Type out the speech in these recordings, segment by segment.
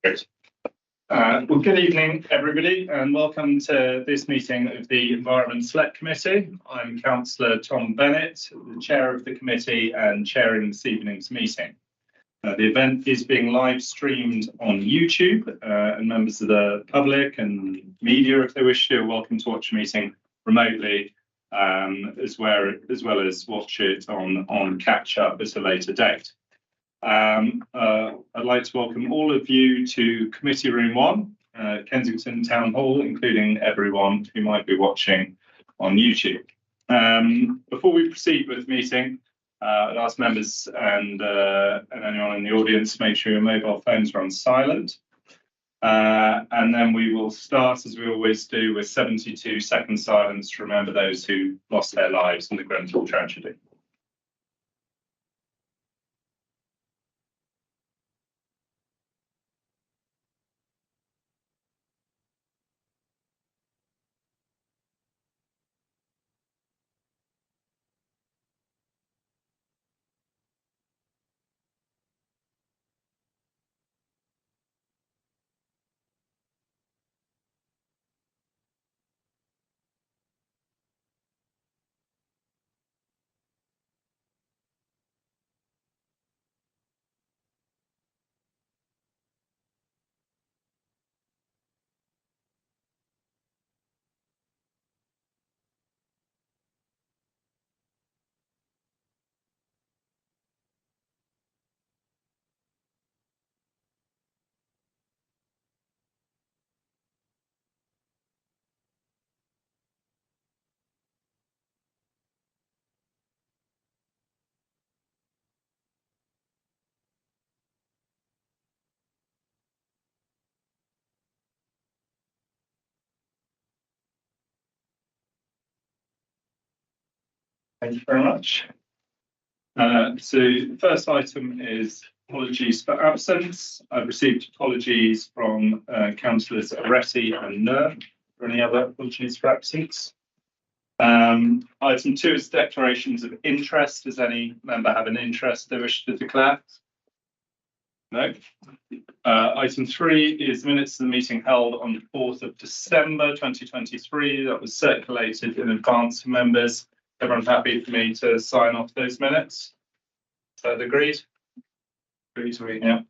Great. Well, good evening, everybody, and welcome to this meeting of the Environment Select Committee. I'm Councillor Tom Bennett, the Chair of the committee and chairing this evening's meeting. The event is being live streamed on YouTube, and members of the public and media, if they wish to, are welcome to watch the meeting remotely, as well as watch it on catch up at a later date. I'd like to welcome all of you to Committee Room 1, Kensington Town Hall, including everyone who might be watching on YouTube. Before we proceed with the meeting, I'd ask members and anyone in the audience to make sure your mobile phones are on silent. And then we will start, as we always do, with 72-second silence to remember those who lost their lives in the Grenfell tragedy. Thank you very much. So the first item is apologies for absence. I've received apologies from Councillors Aretti and Nur. For any other apologies for absence? Item 2 is declarations of interest. Does any member have an interest they wish to declare? No. Item 3 is minutes of the meeting held on the 4th of December 2023. That was circulated in advance to members. Everyone happy for me to sign off those minutes? Is that agreed? Agreed, yeah.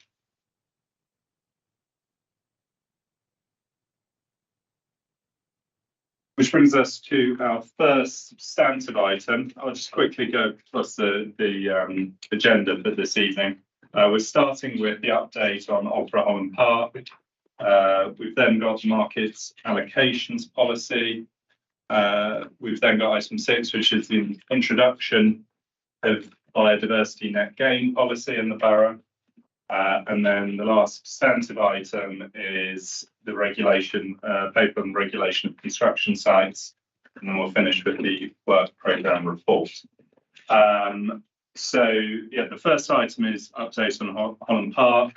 Which brings us to our first substantive item. I'll just quickly go across the agenda for this evening. We're starting with the update on Opera Holland Park. We've then got markets allocations policy. We've then got item 6, which is the introduction of biodiversity net gain policy in the borough. And then the last substantive item is the regulation, paper on regulation of construction sites. And then we'll finish with the work programme report. So, yeah, the first item is update on Holland Park.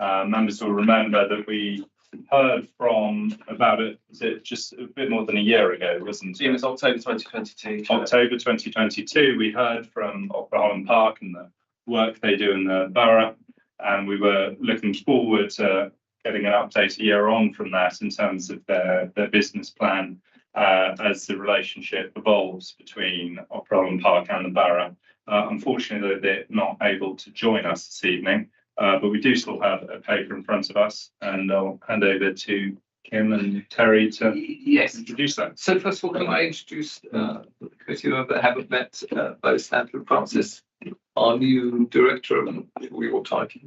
Members will remember that we heard from about it, was it just a bit more than a year ago, wasn't it? It was October 2022. October 2022, we heard from Opera Holland Park and the work they do in the borough, and we were looking forward to getting an update a year on from that in terms of their business plan as the relationship evolves between Opera Holland Park and the borough. Unfortunately, they're not able to join us this evening. But we do still have a paper in front of us, and I'll hand over to Kim and Terry to introduce that. So first of all, can I introduce the committee member that haven't met, both Stanford and Francis, our new director of your title.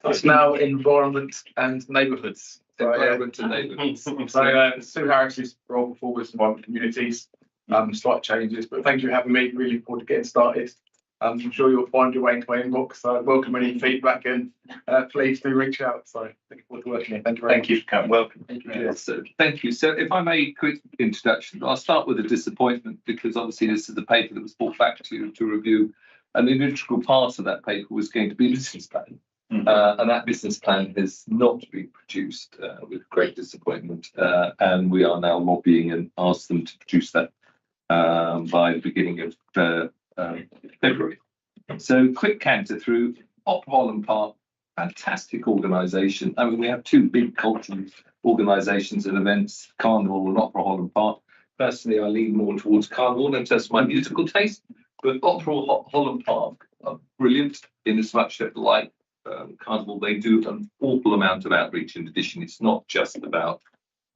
It's now Environment and Neighbourhoods. Environment and Neighbourhoods. So Sue Harris's role before was Environment Communities, slight changes, but thank you for having me. Really look forward to getting started. I'm sure you'll find your way into my inbox. So I welcome any feedback and please do reach out. So looking forward to working here. Thank you very much. Thank you for coming. Welcome. Thank you. So, thank you. So if I may, quick introduction. I'll start with a disappointment because obviously this is the paper that was brought back to review, and an integral part of that paper was going to be a business plan. And that business plan has not been produced, with great disappointment, and we are now lobbying and ask them to produce that by the beginning of February. So quick canter through Opera Holland Park fantastic organisation. I mean, we have two big cultural organisations and events, Carnival and Opera Holland Park. Personally, I lean more towards Carnival in terms of my musical taste, but Holland Park are brilliant in as much that, like Carnival, they do an awful amount of outreach. In addition, it's not just about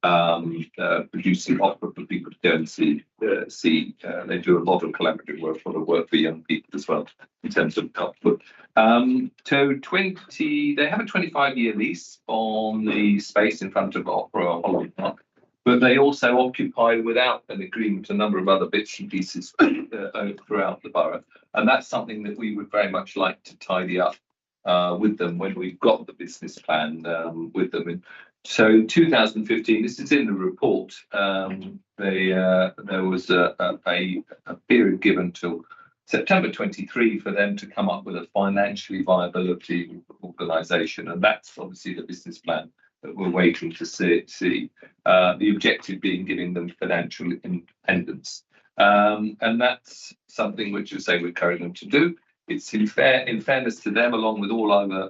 producing opera for people to go and see. They do a lot of collaborative work, a lot of work for young people as well in terms of output. So they have a 25-year lease on the space in front of Opera Holland Park, but they also occupy, without an agreement, a number of other bits and pieces throughout the borough, and that's something that we would very much like to tidy up with them when we've got the business plan with them. And so 2015, this is in the report, there was a period given till September 23 for them to come up with a financially viability organisation, and that's obviously the business plan that we're waiting to see. The objective being giving them financial independence, and that's something which, as I say, we're encouraging them to do. It's in fairness to them, along with all other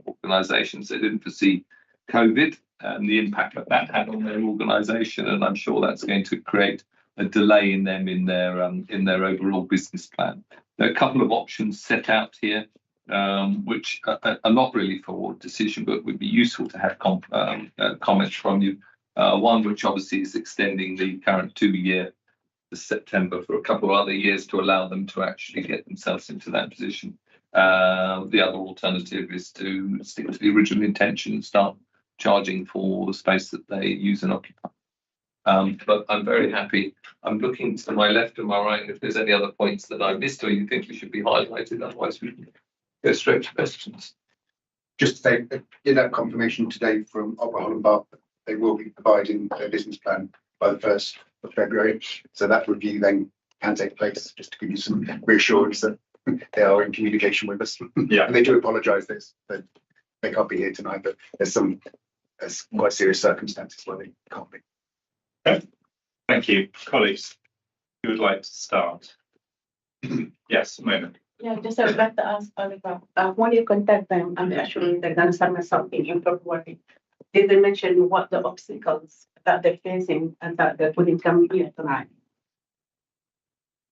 organisations, they didn't foresee COVID and the impact that had on their organisation, and I'm sure that's going to create a delay in them in their overall business plan. There are a couple of options set out here, which are not really for decision, but would be useful to have comments from you. One which obviously is extending the current 2-year to September for a couple of other years to allow them to actually get themselves into that position. The other alternative is to stick to the original intention and start charging for the space that they use and occupy. But I'm very happy. I'm looking to my left and my right if there's any other points that I missed or you think we should be highlighted. Otherwise, we can go straight to questions. Just to say, in that confirmation today from Opera Holland Park, they will be providing their business plan by the 1st of February. So that review then can take place, just to give you some reassurance that they are in communication with us. Yeah. And they do apologise that they can't be here tonight, but there's quite serious circumstances where they can't be. Okay. Thank you. Colleagues, who would like to start? Yes, a moment. Yeah, just I would like to ask Oliver, when you contact them and actually they're gonna submit something in February, did they mention what the obstacles that they're facing and that they couldn't come here tonight?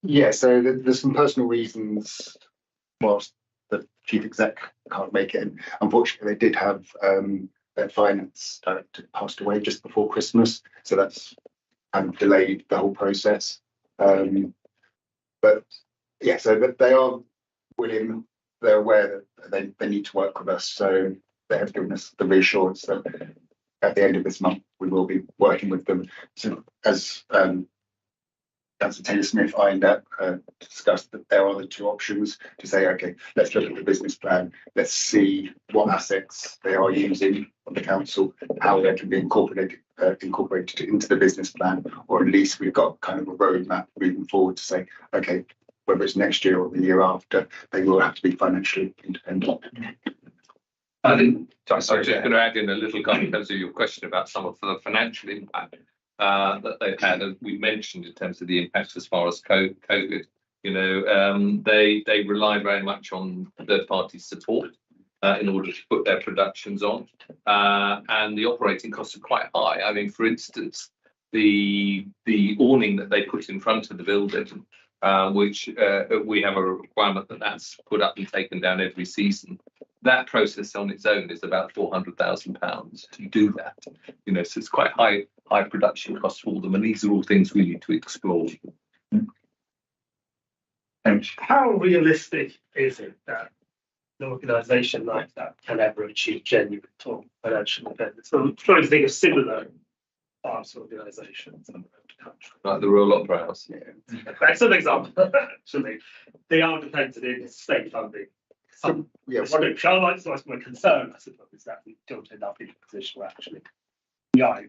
Yeah, so there's some personal reasons whilst the chief exec can't make it. And unfortunately, they did have their finance director passed away just before Christmas, so that's kind of delayed the whole process. But yeah, so they are willing, they're aware that they need to work with us, so they have given us the reassurance that at the end of this month we will be working with them. So as Councillor Taylor-Smith ironed out, discussed that there are the two options to say, okay, let's look at the business plan, let's see what assets they are using on the council, how they can be incorporated into the business plan, or at least we've got kind of a roadmap moving forward to say, okay, whether it's next year or the year after, they will have to be financially independent. I think, sorry, just going to add in a little comment in terms of your question about some of the financial impact that they've had, as we mentioned, in terms of the impact as far as COVID. You know, they rely very much on third-party support in order to put their productions on, and the operating costs are quite high. I mean, for instance, the awning that they put in front of the building, which we have a requirement that that's put up and taken down every season. That process on its own is about £400,000 to do that. You know, so it's quite high production costs for them, and these are all things we need to explore. How realistic is it that an organisation like that can ever achieve genuine financial independence? So I'm trying to think of similar arts organisations around the country. Like the Royal Opera House. Yeah. That's an example, actually. They are dependent in state funding. Yes. That's my concern, I suppose, is that we don't end up in a position where actually we are,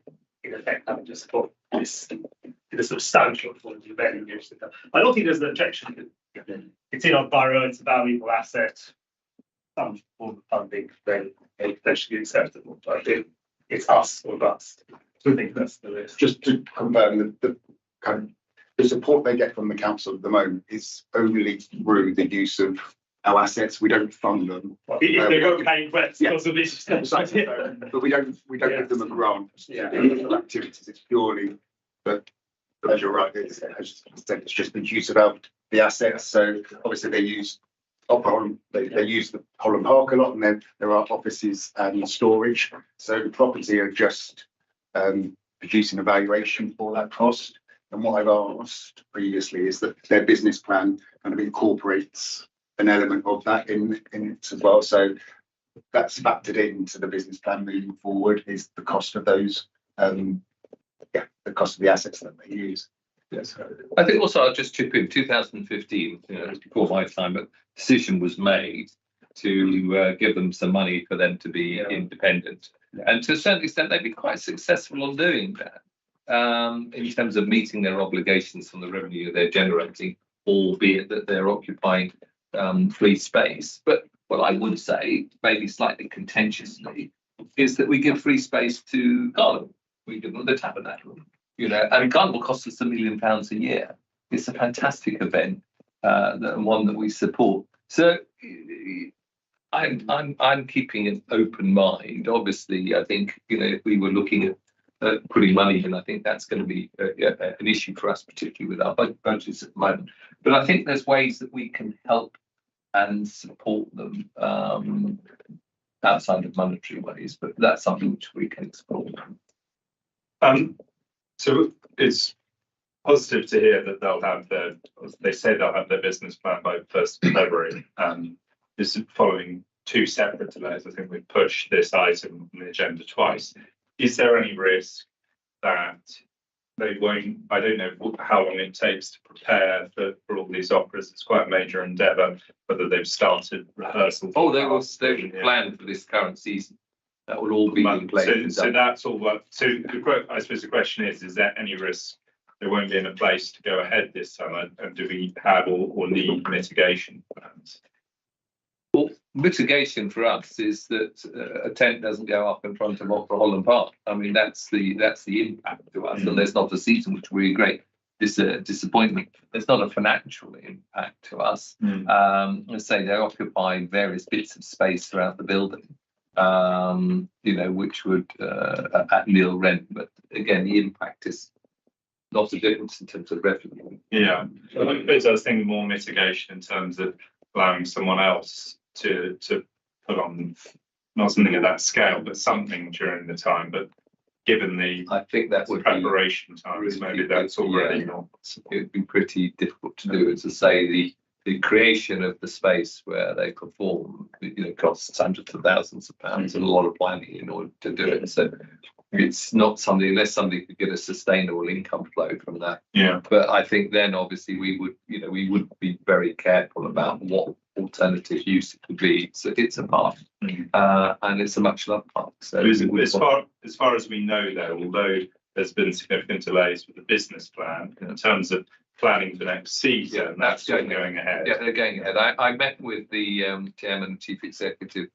in effect, having to support this in a substantial form of many years to come. I don't think there's an objection. It's in our borough, it's a valuable asset. Some form of funding then potentially acceptable. But I think it's us or bust. So I think that's the risk. Just to confirm, the support they get from the council at the moment is only through the use of our assets. We don't fund them. If they got paid rents, Yeah. because of this stuff. But we don't give them a grant to Yeah. do other activities. It's purely, but as you're right, as said, it's just the use of the assets. So obviously they use they use the Holland Park a lot, and then there are offices and storage. So the property are just producing a valuation for that cost. And what I've asked previously is that their business plan kind of incorporates an element of that in it as well. So that's factored into the business plan moving forward, is the cost of those, the cost of the assets that they use. Yes, I think also I'll just chip in 2015, you know, it was before my time, but decision was made to give them some money for them to be independent. And to a certain extent, they've been quite successful on doing that, in terms of meeting their obligations from the revenue they're generating, albeit that they're occupying free space. But what I would say, maybe slightly contentiously, is that we give free space to Carnival. We give them the Tabernacle. You know, and Carnival costs us £1 million a year. It's a fantastic event, and one that we support. So I'm keeping an open mind. Obviously, I think, you know, if we were looking at putting money in, I think that's going to be an issue for us, particularly with our budgets at the moment. But I think there's ways that we can help and support them outside of monetary ways. But that's something which we can explore. So it's positive to hear that they say they'll have their business plan by 1st of February. This is following two separate delays. I think we've pushed this item on the agenda twice. Is there any risk that they won't? I don't know how long it takes to prepare for all these operas. It's quite a major endeavour. Whether they've started rehearsal. Oh, they will plan for this current season. That will all be in place. So that's all. I suppose the question is there any risk they won't be in a place to go ahead this summer? And do we have or need mitigation plans? Well, mitigation for us is that a tent doesn't go up in front of Opera Holland Park. I mean, that's the impact to us. And there's not a season, which would be great. This disappointment. There's not a financial impact to us. Let's say they occupy various bits of space throughout the building. You know, which would at nil rent, but again, the impact is not a difference in terms of revenue. Yeah, it does think more mitigation in terms of allowing someone else to put on not something at that scale, but something during the time. But given the I think that would preparation times, maybe that's already not. It would be pretty difficult to do. As I say, the creation of the space where they perform, you know, costs hundreds of thousands of pounds and a lot of planning in order to do it. So it's not something, unless somebody could get a sustainable income flow from that. Yeah. But I think then obviously we would be very careful about what alternative use it could be. So it's a park, and it's a much loved park. So as far as we know, though, although there's been significant delays with the business plan in terms of planning for next season, that's going ahead. Yeah, they're going ahead. I met with the chairman and chief executive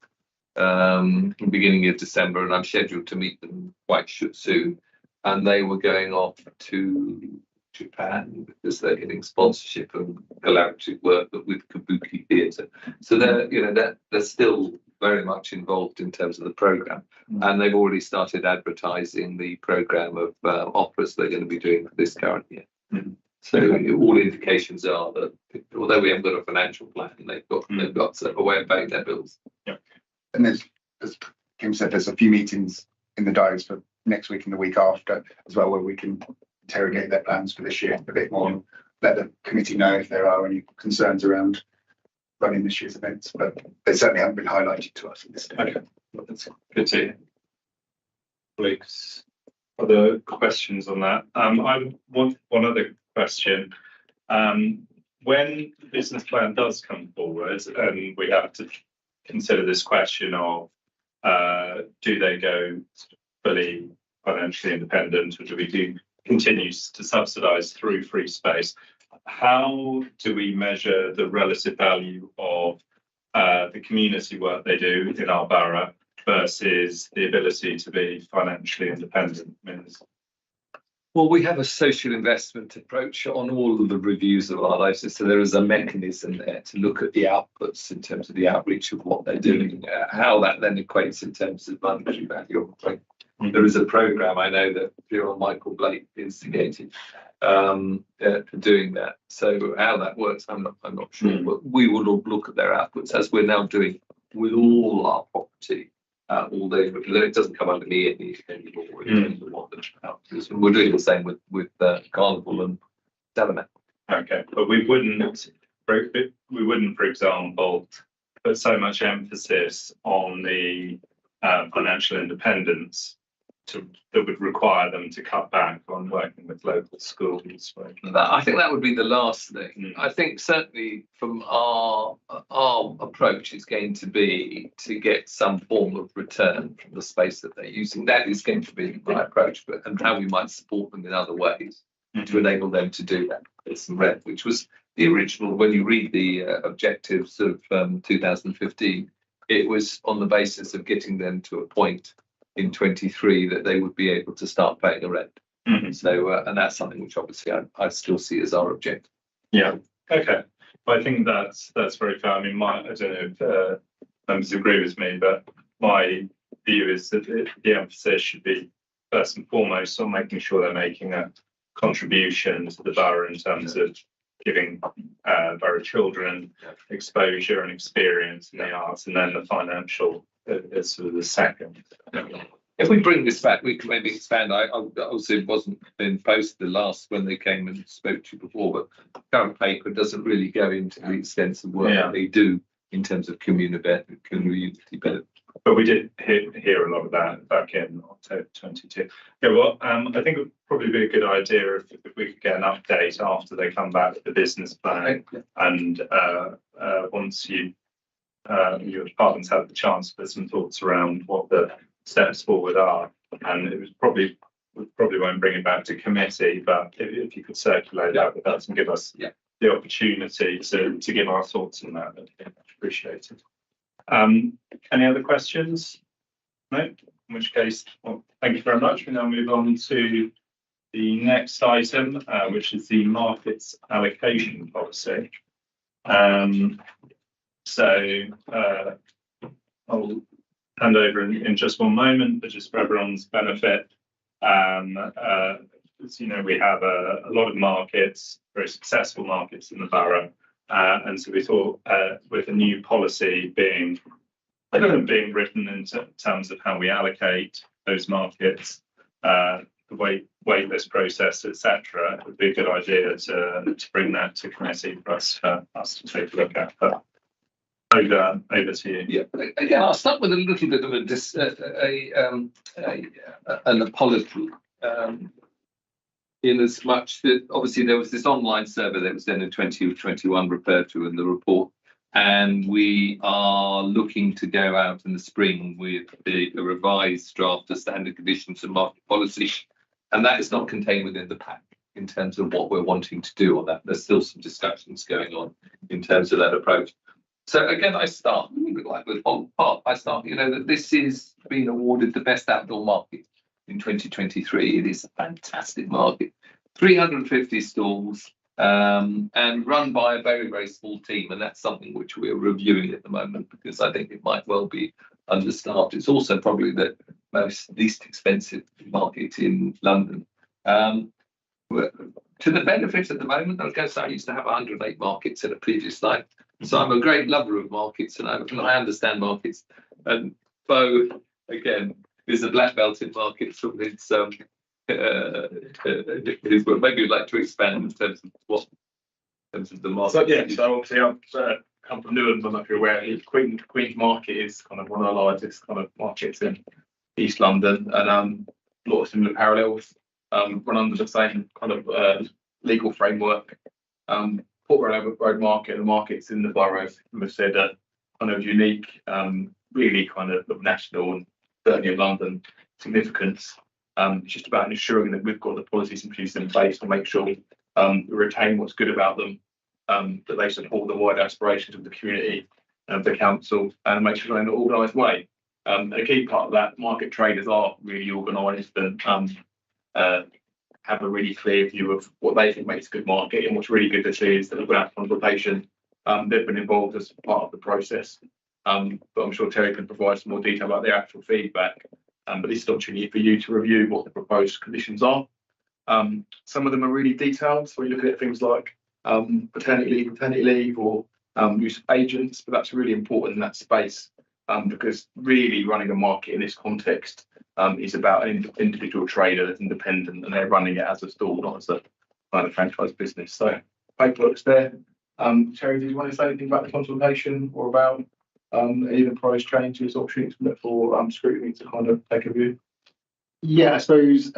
beginning of December, and I'm scheduled to meet them quite soon. And they were going off to Japan because they're getting sponsorship and collaborative work with Kabuki Theatre. So they're still very much involved in terms of the programme, and they've already started advertising the programme of operas they're going to be doing for this current year. So all indications are that although we haven't got a financial plan, they've got a way of paying their bills. Yeah. And there's, as Kim said, there's a few meetings in the diaries for next week and the week after as well, where we can interrogate their plans for this year a bit more and let the committee know if there are any concerns around running this year's events. But they certainly haven't been highlighted to us at this stage. Okay, that's good to hear. Colleagues, other questions on that? I want one other question. When the business plan does come forward, and we have to consider this question of do they go fully financially independent, or do we continue to subsidise through free space? How do we measure the relative value of the community work they do in our borough versus the ability to be financially independent? Well, we have a social investment approach on all of the reviews of our license. So there is a mechanism there to look at the outputs in terms of the outreach of what they're doing, how that then equates in terms of monetary value. There is a program I know that General Michael Blake instigated for doing that. So how that works, I'm not sure, but we will look at their outputs as we're now doing with all our property. Although it doesn't come under me anymore in terms of what the outputs. And we're doing the same with Carnival and Salaman. Okay, but we wouldn't, for example, put so much emphasis on the financial independence that would require them to cut back on working with local schools. I think that would be the last thing. I think certainly from our approach is going to be to get some form of return from the space that they're using. That is going to be my approach, and how we might support them in other ways to enable them to do that. It's red, which was the original. When you read the objectives of 2015, it was on the basis of getting them to a point in 23 that they would be able to start paying a rent. So, and that's something which obviously I still see as our objective. Yeah. Okay. Well, I think that's very fair. I mean, I don't know if members agree with me, but my view is that the emphasis should be first and foremost on making sure they're making a contribution to the borough in terms of giving borough children exposure and experience in the arts, and then the financial is sort of the second. If we bring this back, we can maybe expand. I obviously it wasn't been posted the last when they came and spoke to you before, but the current paper doesn't really go into the extensive work that they do in terms of community benefit. But we did hear a lot of that back in October 22. Yeah, well, I think it would probably be a good idea if we could get an update after they come back with the business plan, and once your department's had the to put some thoughts around what the steps forward are, and we probably won't bring it back to committee, but if you could circulate that with us and give us the opportunity to give our thoughts on that, that'd be much appreciated. Any other questions? No? In which case, well, thank you very much. We now move on to the next item, which is the markets allocation policy. So I'll hand over in just one moment, but just for everyone's benefit, as you know, we have a lot of markets, very successful markets in the borough, and so we thought with a new policy being written in terms of how we allocate those markets, the wait list process, etc., it would be a good idea to bring that to committee for us to take a look at. But over to you. Yeah, again, I'll start with a little bit of an apology. In as much that obviously there was this online survey that was done in 2021 referred to in the report, and we are looking to go out in the spring with a revised draft of standard conditions and market policy, and that is not contained within the pack in terms of what we're wanting to do on that. There's still some discussions going on in terms of that approach. So again, I start like with on part. I start, that this is being awarded the best outdoor market in 2023. It is a fantastic market, 350 stalls, and run by a very, very small team. And that's something which we're reviewing at the moment because I think it might well be understaffed. It's also probably the least expensive market in London. To the benefit at the moment, I was going to say I used to have 108 markets in a previous life. So I'm a great lover of markets and I understand markets. And Bo, again, is a black belt in markets from his work. Maybe you'd like to expand in terms of the market. So obviously I've come from Newham, I'm not if you're aware. Queen's Market is kind of one of the largest kind of markets in East London, and a lot of similar parallels. Run under the same kind of legal framework. Port Road Market, the markets in the boroughs, we've said are kind of unique, really kind of national and certainly of London significance. It's just about ensuring that we've got the policies and procedures in place to make sure we retain what's good about them, that they support the wide aspirations of the community and the council, and make sure they're in an organised way. A key part of that, market traders are really organised and have a really clear view of what they think makes a good market. And what's really good to see is that without consultation, they've been involved as part of the process. But I'm sure Terry can provide some more detail about their actual feedback. But this is an opportunity for you to review what the proposed conditions are. Some of them are really detailed. So we're looking at things like paternity leave, or use of agents, but that's really important in that space because really running a market in this context is about an individual trader that's independent and they're running it as a stall, not as a kind of franchise business. So paperwork's there. Terry, did you want to say anything about the consultation or about any of the price changes, options for scrutiny to kind of take a view? Yeah, I suppose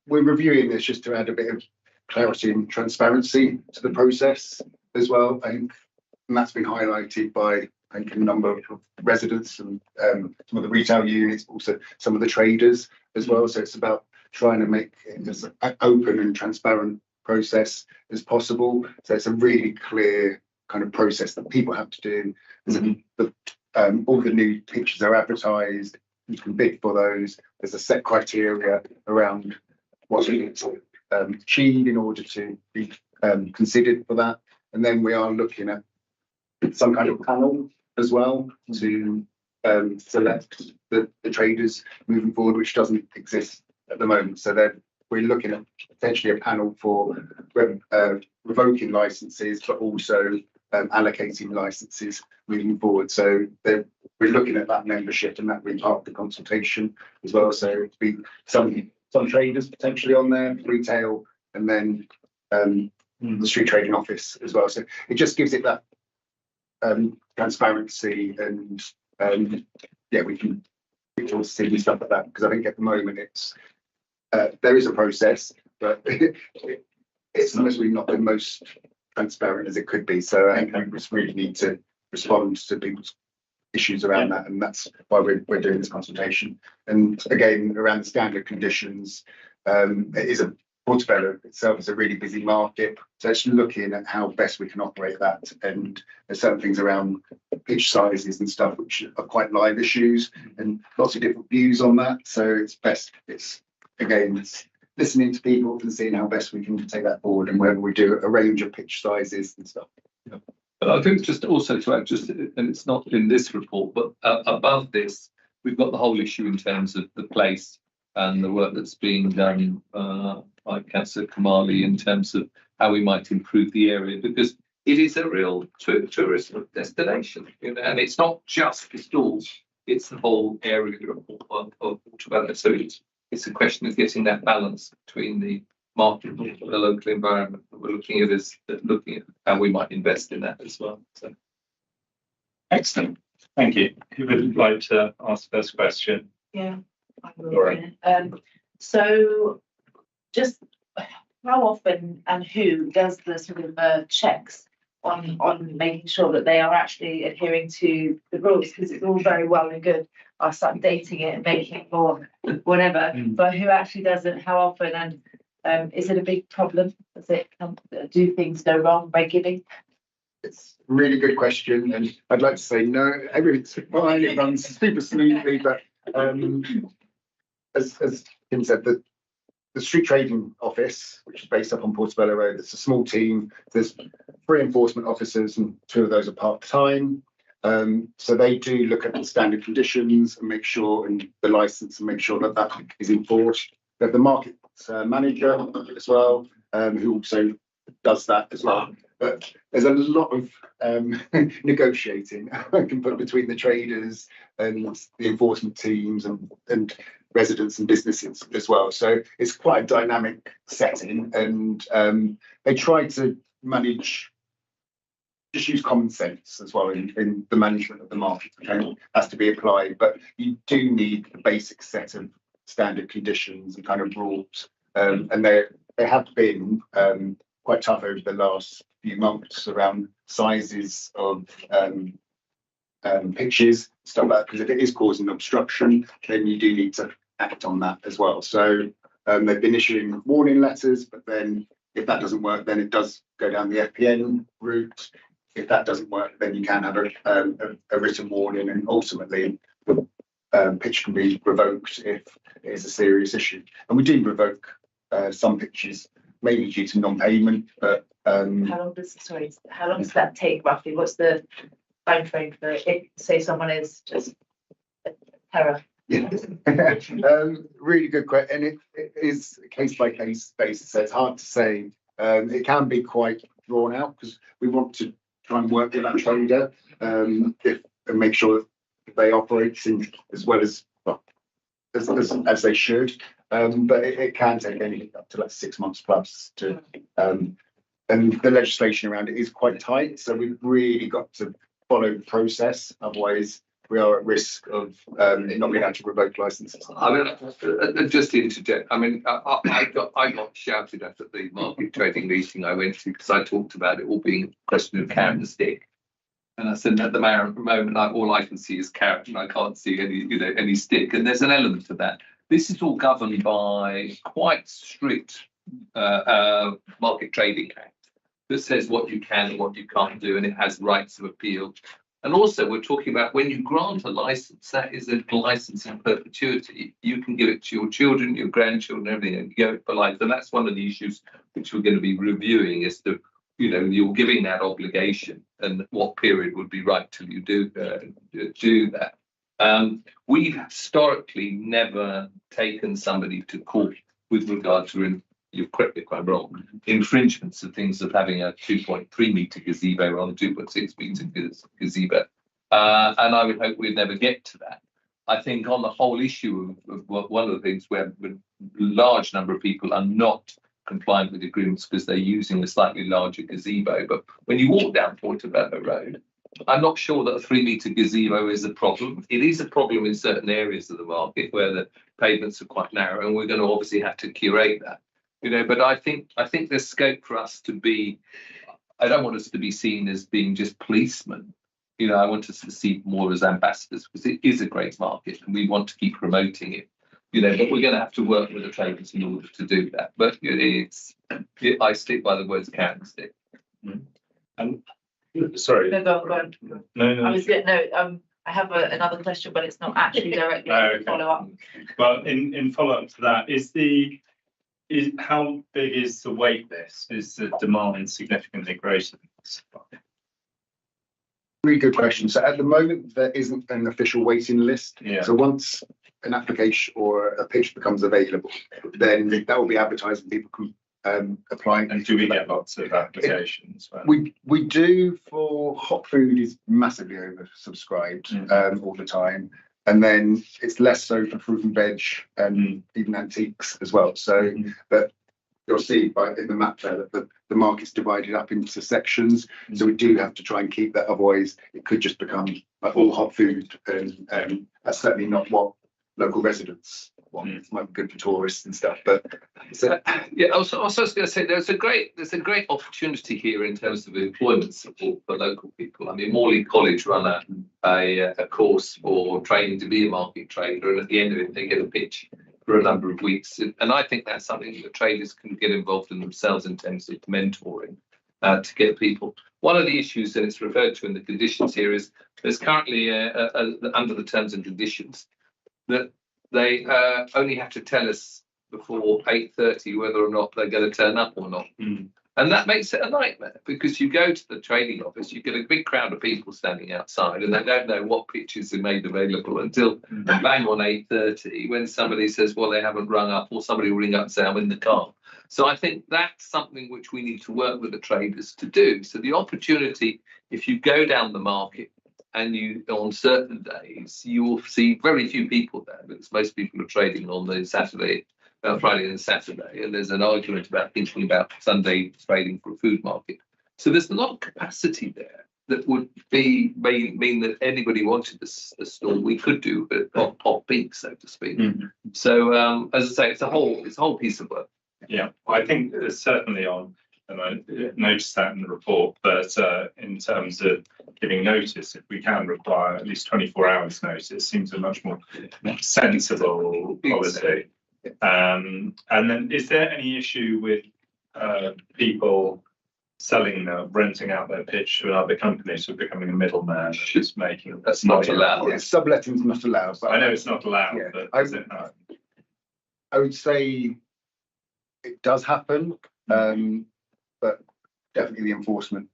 we're reviewing this just to add a bit of clarity and transparency to the process as well. And that's been highlighted by, I think, a number of residents and some of the retail units, also some of the traders as well. So it's about trying to make it as open and transparent process as possible. So it's a really clear kind of process that people have to do. All the new pictures are advertised. You can bid for those. There's a set criteria around what you need to achieve in order to be considered for that. And then we are looking at some kind of panel as well to select the traders moving forward, which doesn't exist at the moment. So we're looking at potentially a panel for revoking licenses, but also allocating licenses moving forward. So we're looking at that membership, and that will be part of the consultation as well. So it'd be some traders potentially on there, retail, and then the street trading office as well. So it just gives it that transparency, and yeah, we can see stuff like that, because I think at the moment it's there is a process, but it's honestly not the most transparent as it could be. So I think we just really need to respond to people's issues around that, and that's why we're doing this consultation. And again, around the standard conditions, it is Portobello itself is a really busy market, so it's looking at how best we can operate that. And there's certain things around pitch sizes and stuff which are quite live issues, and lots of different views on that. So it's listening to people and seeing how best we can take that forward, and whether we do a range of pitch sizes and stuff. But I think just also to add, and it's not in this report, but above this, we've got the whole issue in terms of the place and the work that's being done by Councillor Kamali in terms of how we might improve the area, because it is a real tourist destination, and it's not just the stalls, it's the whole area of Portobello. So it's a question of getting that balance between the market and the local environment that we're looking at how we might invest in that as well. So Excellent. Thank you. Who would like to ask the first question? Yeah. I will. Laura. So just how often and who does the sort of checks on making sure that they are actually adhering to the rules? Because it's all very well and good us updating it and making it more whatever, but who actually does it, how often, and is it a big problem? Does it do things go wrong regularly? It's a really good question, and I'd like to say no, everything's fine, it runs super smoothly, but as Tim said, the street trading office, which is based up on Portobello Road, it's a small team. There's 3 enforcement officers, and 2 of those are part-time. So they do look at the standard conditions and make sure, and the license, and make sure that that is enforced. We have the market manager as well, who also does that as well. But there's a lot of negotiating I can put between the traders and the enforcement teams and residents and businesses as well. So it's quite a dynamic setting, and they try to manage, just use common sense as well in the management of the market, which has to be applied. But you do need a basic set of standard conditions and kind of rules, and they have been quite tough over the last few months around sizes of pitches, stuff like that, because if it is causing obstruction, then you do need to act on that as well. So they've been issuing warning letters, but then if that doesn't work, then it does go down the FPN route. If that doesn't work, then you can have a written warning, and ultimately pitch can be revoked if it is a serious issue. And we do revoke some pitches, mainly due to non-payment, but How long does that take roughly? What's the time frame for if, say, someone is just a terror? yeah. Really good question. And it is a case by case basis, so it's hard to say. It can be quite drawn out because we want to try and work with that trader and make sure that they operate as well as well as they should. But it can take anything up to like 6 months plus to and the legislation around it is quite tight, so we've really got to follow the process, otherwise we are at risk of it not being able to revoke licenses. I mean, just to interject, I mean, I got shouted at the market trading meeting I went to because I talked about it all being a question of carrot and stick. And I said at the moment, all I can see is carrot and I can't see any stick. And there's an element of that. This is all governed by quite strict market trading act that says what you can and what you can't do, and it has rights of appeal. And also, we're talking about when you grant a license, that is a license in perpetuity. You can give it to your children, your grandchildren, everything, and go for life. And that's one of the issues which we're going to be reviewing is the, you're giving that obligation and what period would be right till you do that. We've historically never taken somebody to court with regard to, you've correct me if I'm wrong, infringements of things of having a 2.3 metre gazebo on a 2.6 metre gazebo. And I would hope we'd never get to that. I think on the whole issue of one of the things where a large number of people are not compliant with agreements because they're using a slightly larger gazebo. But when you walk down Portobello Road, I'm not sure that a 3 metre gazebo is a problem. It is a problem in certain areas of the market where the pavements are quite narrow, and we're going to obviously have to curate that. But I think there's scope for us to be. I don't want us to be seen as being just policemen. I want us to see more as ambassadors because it is a great market and we want to keep promoting it. But we're going to have to work with the traders in order to do that. But I stick by the words carrot and stick. And sorry. No, go on. No. I was going to I have another question, but it's not actually directly Okay. follow up. Well, in follow up to that, how big is the wait list? Is the demand significantly greater than the supply? Really good question. So at the moment, there isn't an official waiting list. Yeah. So once an application or a pitch becomes available, then that will be advertised and people can apply. And do we get lots of applications? We do. For hot food is massively oversubscribed all the time. And then it's less so for fruit and veg and even antiques as well. So, but you'll see in the map there that the market's divided up into sections. So we do have to try and keep that. Otherwise, it could just become like all hot food. And that's certainly not what local residents want. It might be good for tourists and stuff. But I was going to say there's a great opportunity here in terms of employment support for local people. I mean, Morley College run a course for training to be a market trader, and at the end of it, they get a pitch for a number of weeks. And I think that's something that traders can get involved in themselves in terms of mentoring to get people. One of the issues that it's referred to in the conditions here is there's currently under the terms and conditions that they only have to tell us before 8:30 whether or not they're going to turn up or not. And that makes it a nightmare because you go to the trading office, you get a big crowd of people standing outside and they don't know what pitches are made available until bang on 8:30 when somebody says, well, they haven't rung up, or somebody will ring up and say, I'm in the car. So I think that's something which we need to work with the traders to do. So the opportunity, if you go down the market, and on certain days, you will see very few people there because most people are trading on the Friday and Saturday. And there's an argument about thinking about Sunday trading for a food market. So there's a lot of capacity there that would mean that anybody wanted a stall, we could do off peak, so to speak. So as I say, it's a whole piece of work. Yeah, I think it's certainly on. And I noticed that in the report, but in terms of giving notice, if we can require at least 24 hours notice, seems a much more sensible policy. And then is there any issue with people selling, renting out their pitch to another company, so becoming a middleman, and just making. That's not money. allowed. Yeah, subletting's not allowed, but I know it's not allowed, Yeah, but I- does it happen? I would say it does happen, but definitely the enforcement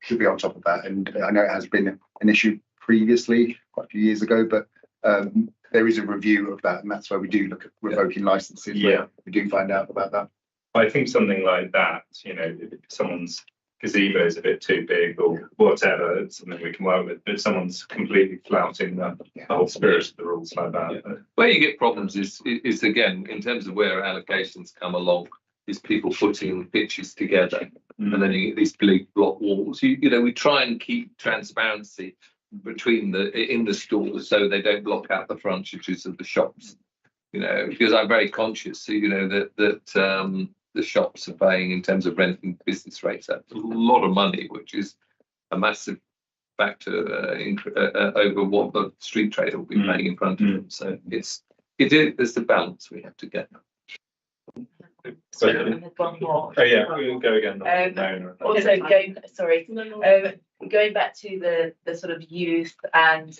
should be on top of that. And I know it has been an issue previously, quite a few years ago, but there is a review of that, and that's where we do look at revoking licenses. Yeah. We do find out about that. I think something like that, you know, if someone's gazebo is a bit too big or whatever, it's something we can work with. But if someone's completely flouting the whole spirit of the rules like that. Where you get problems is again, in terms of where allocations come along, is people putting pitches together and then you get these big block walls. You know, we try and keep transparency between in the stores so they don't block out the frontages of the shops. You know, because I'm very conscious, you know, that the shops are paying in terms of renting business rates a lot of money, which is a massive factor over what the street trade will be paying in front of them. So there's the balance we have to get. Sorry, I had one more. Oh yeah, we'll go again. Also going back to the sort of youth and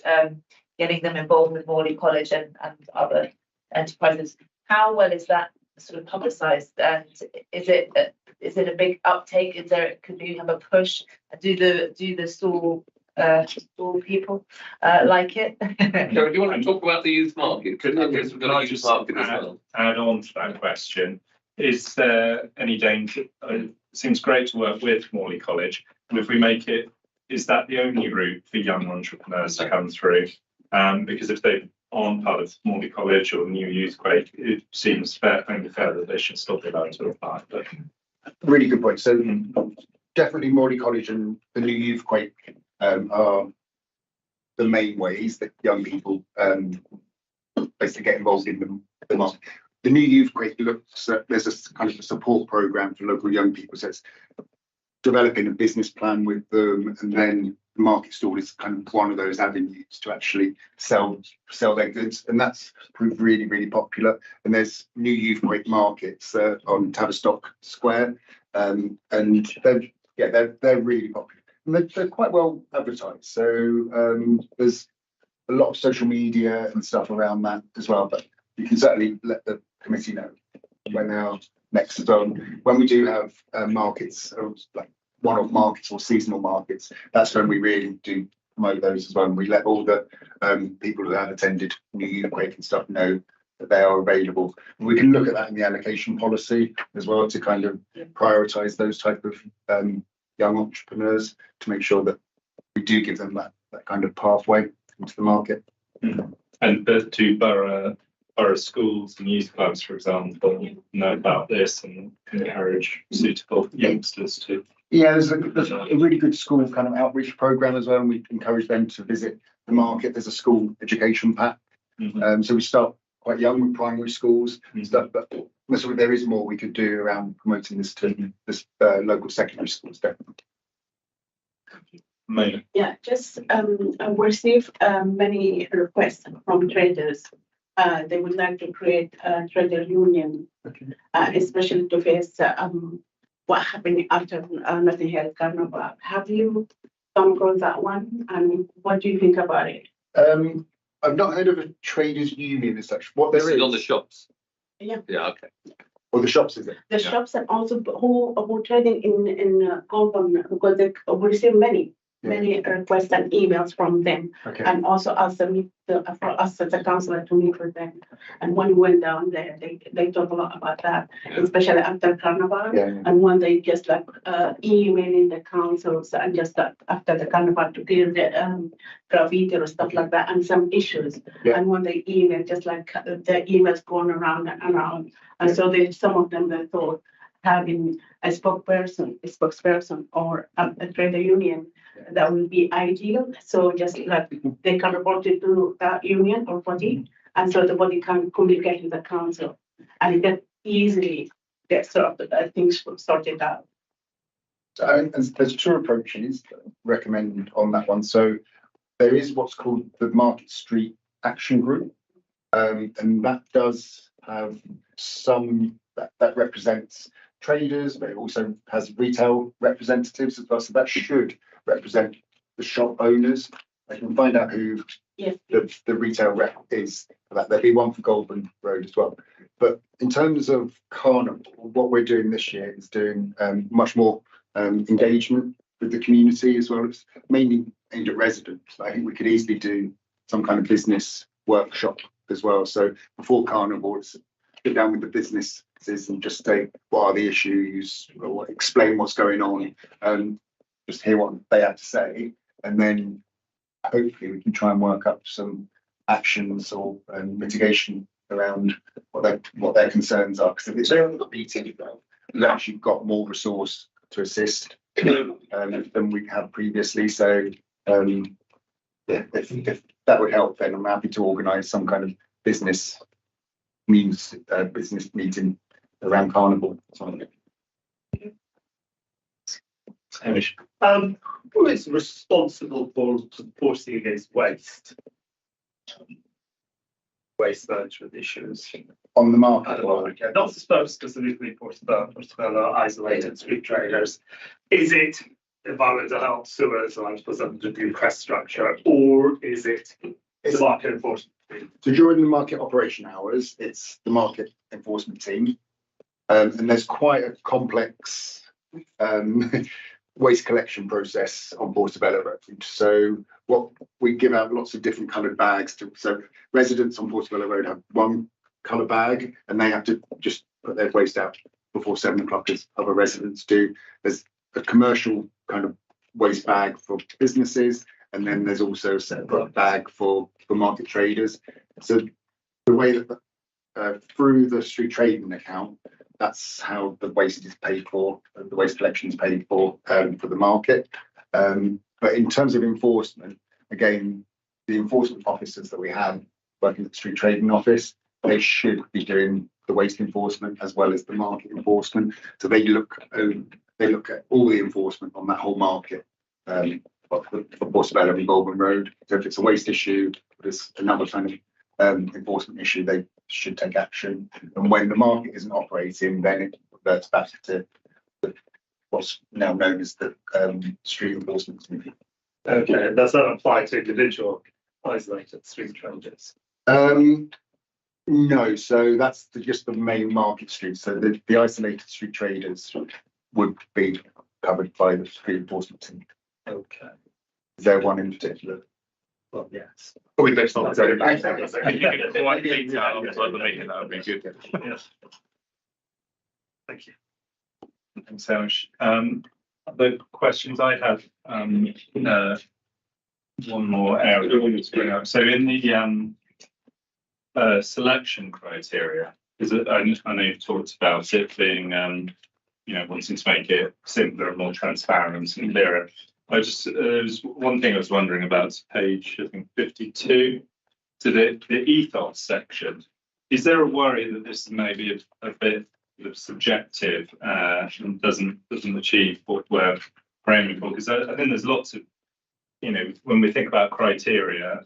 getting them involved with Morley College and other enterprises, how well is that sort of publicised, and is it a big uptake? Could you have a push? Do the store people like it? So do you want to talk about the youth market? Could I just add on to that question? Is there any danger? It seems great to work with Morley College, but if we make it, is that the only route for young entrepreneurs to come through? Because if they aren't part of Morley College or New Youth Quake, it seems only fair that they should still be allowed to apply. But Really good point. So definitely Morley College and the New Youth Quake are the main ways that young people basically get involved in the market. The New Youth Quake looks at, there's a kind of a support program for local young people. So it's developing a business plan with them, and then the market stall is kind of one of those avenues to actually sell their goods, and that's proved really, really popular. And there's New Youth Quake markets on Tavistock Square, and they're really popular, and they're quite well advertised. So there's a lot of social media and stuff around that as well, but you can certainly let the committee know when they are next as well. When we do have markets, like one-off markets or seasonal markets, that's when we really do promote those as well. And we let all the people who have attended New Youth Quake and stuff know that they are available. And we can look at that in the allocation policy as well to kind of prioritise those type of young entrepreneurs to make sure that we do give them that kind of pathway into the market. And to borough schools and youth clubs, for example, know about this and encourage suitable youngsters to. Yeah, there's a really good school kind of outreach program as well, and we encourage them to visit the market. There's a school education pack. So we start quite young with primary schools and stuff, but there is more we could do around promoting this to this local secondary schools, definitely. Yeah, just we received many requests from traders. They would like to create a trader union, especially to face what happened after Notting Hill Carnival. Have you come across that one, and what do you think about it? I've not heard of a traders union as such. What there This is is on the shops. Yeah. Yeah. Okay. or the shops, is it? The shops and also who trading in Goulburn, because we receive many requests and emails from them, Okay. and also ask them for us as a councillor to meet with them. And when we went down there, they talk a lot about that, especially after Carnival. Yeah. And when they just like emailing the councils and just after the Carnival to clear the graffiti or stuff like that, and some issues. Yeah. And when they email, just like the emails going around and around. And so some of them they thought having a spokesperson or a trade union, that would be ideal. So just like they can report it to the union or body, and so the body can communicate with the council, and get easily get sort of things sorted out. So, and there's two approaches that I recommend on that one. So there is what's called the Market Street Action Group, and that does have some that represents traders, but it also has retail representatives as well. So that should represent the shop owners. I can find out who Yes. the retail rep is for that. There'll be one for Goldman Road as well. But in terms of Carnival, what we're doing this year is doing much more engagement with the community as well. It's mainly aimed at residents. I think we could easily do some kind of business workshop as well. So before Carnival, it's sit down with the businesses and just say what are the issues, or explain what's going on, just hear what they have to say, and then hopefully we can try and work up some actions or mitigation around what their concerns are. Because if it's only a meeting, we've actually got more resource to assist than we have previously. So yeah, if that would help, then I'm happy to organise some kind of business meeting around Carnival. Who is responsible for supporting against waste management issues? On the market, well, Not supposed specifically Portobello or isolated street traders. Is it environmental health, sewers, or I'm supposed to do crest structure, or is it the market enforcement? so during the market operation hours, it's the market enforcement team. And there's quite a complex waste collection process on Portobello Road. So what we give out lots of different coloured bags to, so residents on Portobello Road have one colour bag and they have to just put their waste out before 7 o'clock as other residents do. There's a commercial kind of waste bag for businesses, and then there's also a separate bag for market traders. So the way that through the street trading account, that's how the waste is paid for, the waste collection is paid for the market. But in terms of enforcement, again, the enforcement officers that we have working at the street trading office, they should be doing the waste enforcement as well as the market enforcement. So they look at all the enforcement on that whole market for Portobello and Goldman Road. So if it's a waste issue, there's another kind of enforcement issue, they should take action. And when the market isn't operating, then it reverts back to what's now known as the street enforcement committee. Okay, does that apply to individual isolated street traders? No, so that's just the main market streets. So the isolated street traders would be covered by the street enforcement team. Okay, Is there one in particular? well, yes. Probably based on That's the okay. Can you get the right detail outside the meeting? That would be good. Yes. Thank you. Thanks so much. The questions I have, one more area that we need to bring up. So in the selection criteria, is it, I know you've talked about it being, wanting to make it simpler and more transparent and clearer. There's one thing I was wondering about, page, I think 52, to the ethos section. Is there a worry that this may be a bit subjective and doesn't achieve what we're aiming for? Because I think there's lots of, when we think about criteria,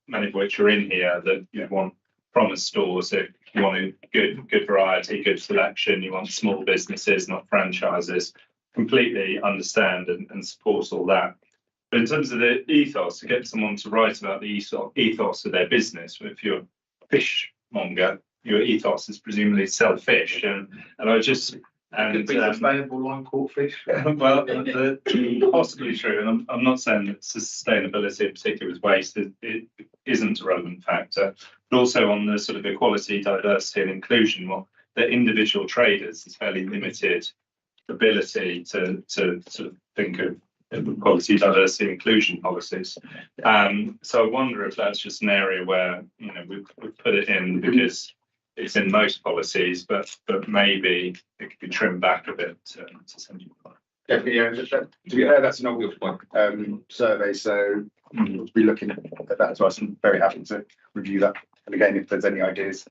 many of which are in here that you want from a store. So you want a good variety, good selection, you want small businesses, not franchises. Completely understand and support all that. But in terms of the ethos, to get someone to write about the ethos of their business, if you're a fishmonger, your ethos is presumably sell fish, and I just Could be sustainable line caught fish. well, possibly true, and I'm not saying that sustainability, in particular with waste, it isn't a relevant factor, but also on the sort of equality, diversity, and inclusion. Well, the individual traders is fairly limited ability to sort of think of equality, diversity, inclusion policies. So I wonder if that's just an area where we've put it in because it's in most policies, but maybe it could be trimmed back a bit to simplify. Definitely, yeah. To be fair, that's an obvious one. Survey, so we'll be looking at that as well. So I'm very happy to review that. And again, if there's any ideas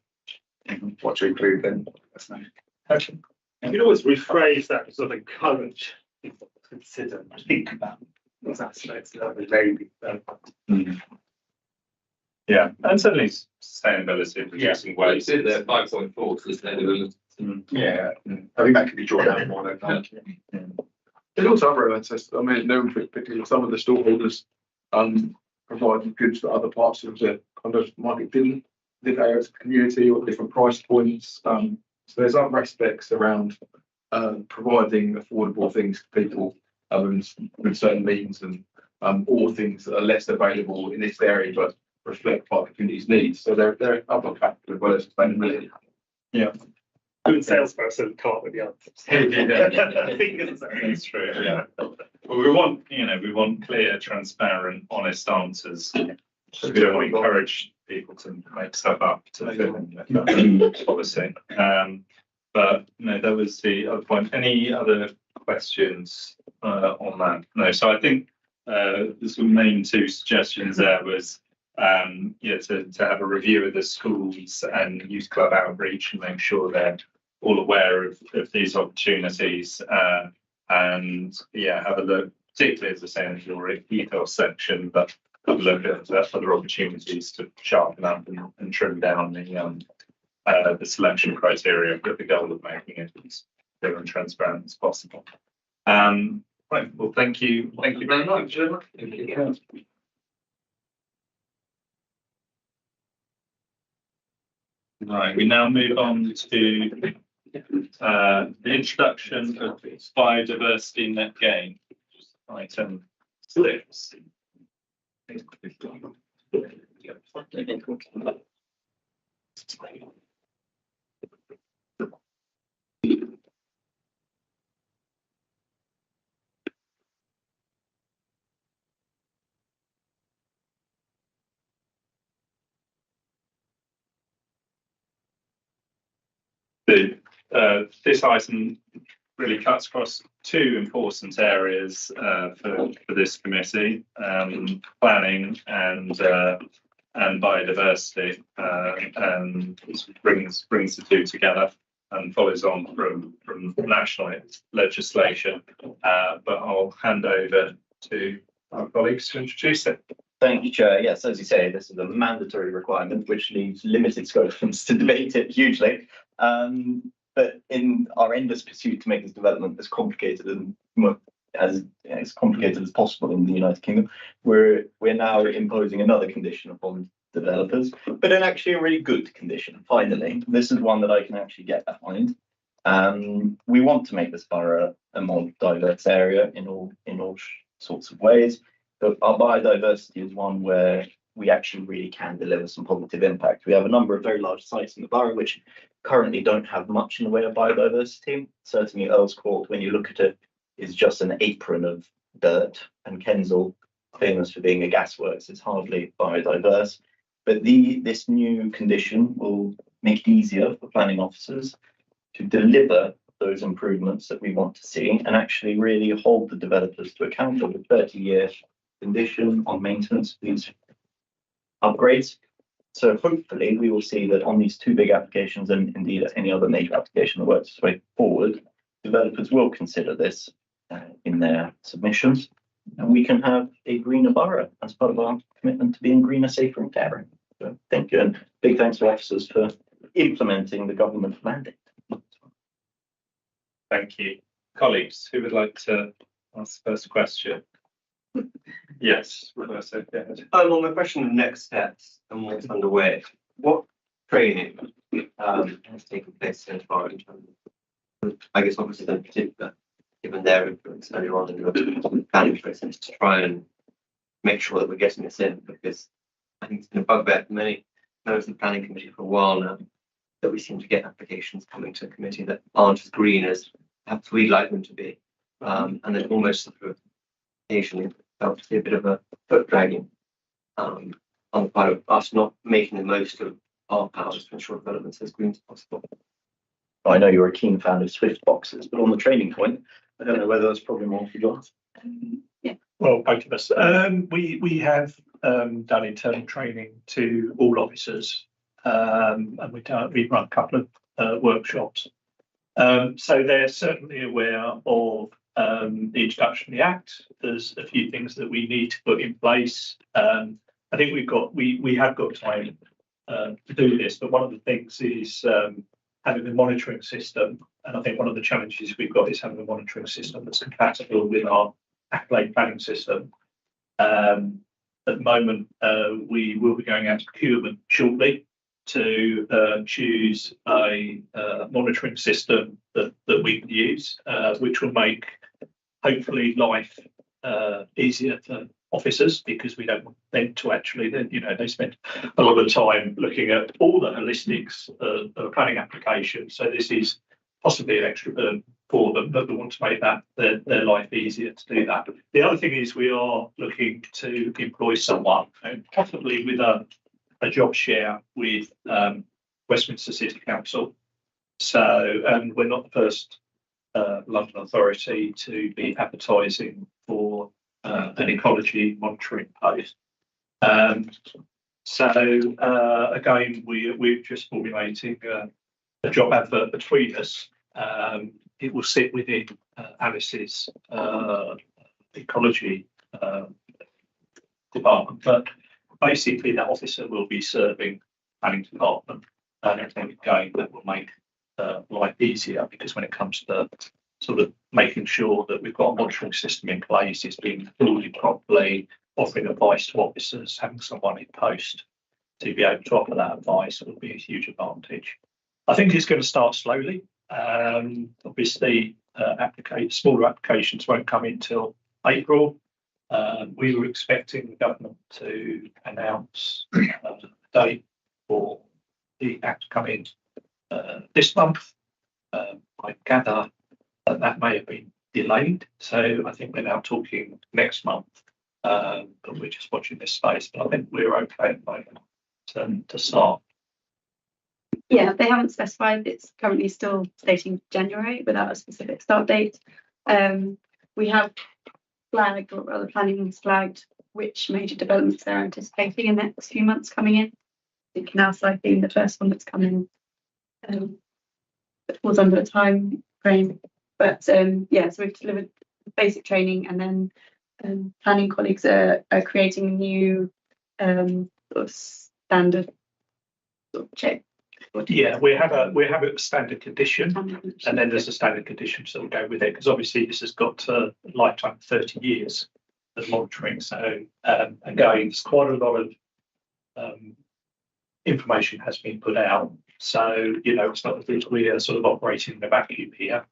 what to include, then that's nice. Okay. You can always rephrase that to sort of encourage people to consider and think about those aspects of the maybe. Yeah, and certainly sustainability, reducing waste. It's in there, 5.4 sustainability. Yeah, I think that could be drawn out more than that. There's also other elements. I mean, no particularly some of the stallholders provided goods that other parts of the kind of market didn't, different areas of the community or different price points. So there's other aspects around providing affordable things to people with certain means and or things that are less available in this area but reflect what the community's needs. So there are other factors as well as sustainability. Yeah. Good salesperson come up with the answers. I think That's true, yeah. Well, we want clear, transparent, honest answers. We don't want to encourage people to make stuff up to fit in, obviously. But no, that was the other point. Any other questions on that? No, so I think the sort of main two suggestions there was to have a review of the schools and youth club outreach and make sure they're all aware of these opportunities and have a look, particularly as I say in your ethos section, but have a look at other opportunities to sharpen up and trim down the selection criteria with the goal of making it as clear and transparent as possible. Right, well, thank you very much. Thank you. Right, we now move on to the introduction of biodiversity net gain, item 6. This item really cuts across two important areas for this committee, planning and biodiversity, and brings the two together and follows on from national legislation. But I'll hand over to our colleagues to introduce it. Thank you, Chair. Yes, as you say, this is a mandatory requirement, which leaves limited scope for us to debate it hugely. But in our endless pursuit to make this development as complicated and as complicated as possible in the United Kingdom, we're now imposing another condition upon developers, but in actually a really good condition. Finally, this is one that I can actually get behind. We want to make this borough a more diverse area in all sorts of ways. But our biodiversity is one where we actually really can deliver some positive impact. We have a number of very large sites in the borough which currently don't have much in the way of biodiversity. Certainly Earl's Court, when you look at it, is just an apron of dirt, and Kensal, famous for being a gasworks, is hardly biodiverse. But this new condition will make it easier for planning officers to deliver those improvements that we want to see and actually really hold the developers to account of a 30-year condition on maintenance of these upgrades. So hopefully we will see that on these two big applications, and indeed any other major application that works its way forward, developers will consider this in their submissions, and we can have a greener borough as part of our commitment to being greener, safer and fairer. So thank you, and big thanks to officers for implementing the government mandate. Thank you. Colleagues, who would like to ask the first question? Yes, Roberto, go ahead. Well, my question on next steps and what's underway. What training has taken place so far in terms of, I guess, officers in particular, given their influence earlier on in the planning process, to try and make sure that we're getting this in? Because I think it's been a bugbear for many members of the planning committee for a while now, that we seem to get applications coming to a committee that aren't as green as perhaps we'd like them to be, and then almost sort of occasionally felt to be a bit of a foot dragging on the part of us not making the most of our powers to ensure developments as green as possible. I know you're a keen fan of Swift boxes, but on the training point, I don't know whether that's probably more for John. Well, both of us. We have done internal training to all officers, and we've run a couple of workshops. So they're certainly aware of the introduction of the Act. There's a few things that we need to put in place. I think we have got time to do this, but one of the things is having a monitoring system. And I think one of the challenges we've got is having a monitoring system that's compatible with our accolade planning system. At the moment, we will be going out to procurement shortly to choose a monitoring system that we can use, which will make hopefully life easier for officers, because we don't want them to actually then, they spend a lot of time looking at all the holistics of a planning application. So this is possibly an extra burden for them, but we want to make that their life easier to do that. The other thing is we are looking to employ someone, and possibly with a job share with Westminster City Council. So, and we're not the first London authority to be advertising for an ecology monitoring post. Again, we're just formulating a job advert between us. It will sit within Alice's ecology department, but basically that officer will be serving planning department, and I think again that will make life easier, because when it comes to sort of making sure that we've got a monitoring system in place, it's being deployed properly, offering advice to officers, having someone in post to be able to offer that advice will be a huge advantage. I think it's going to start slowly. Obviously, smaller applications won't come in till April. We were expecting the government to announce a date for the act to come in this month. I gather that may have been delayed, so I think we're now talking next month, but we're just watching this space. But I think we're okay at the moment to start. Yeah, they haven't specified. It's currently still stating January without a specific start date. We have flagged, or rather planning has flagged, which major developments they're anticipating in the next few months coming in. I think Canal Side being the first one that's coming that falls under a time frame. But yeah, so we've delivered basic training, and then planning colleagues are creating a new sort of standard sort of check. Yeah, we have a standard condition, and then there's a standard conditions that will go with it, because obviously this has got a lifetime of 30 years of monitoring. So again, there's quite a lot of information has been put out. So it's not that we are sort of operating in a vacuum here.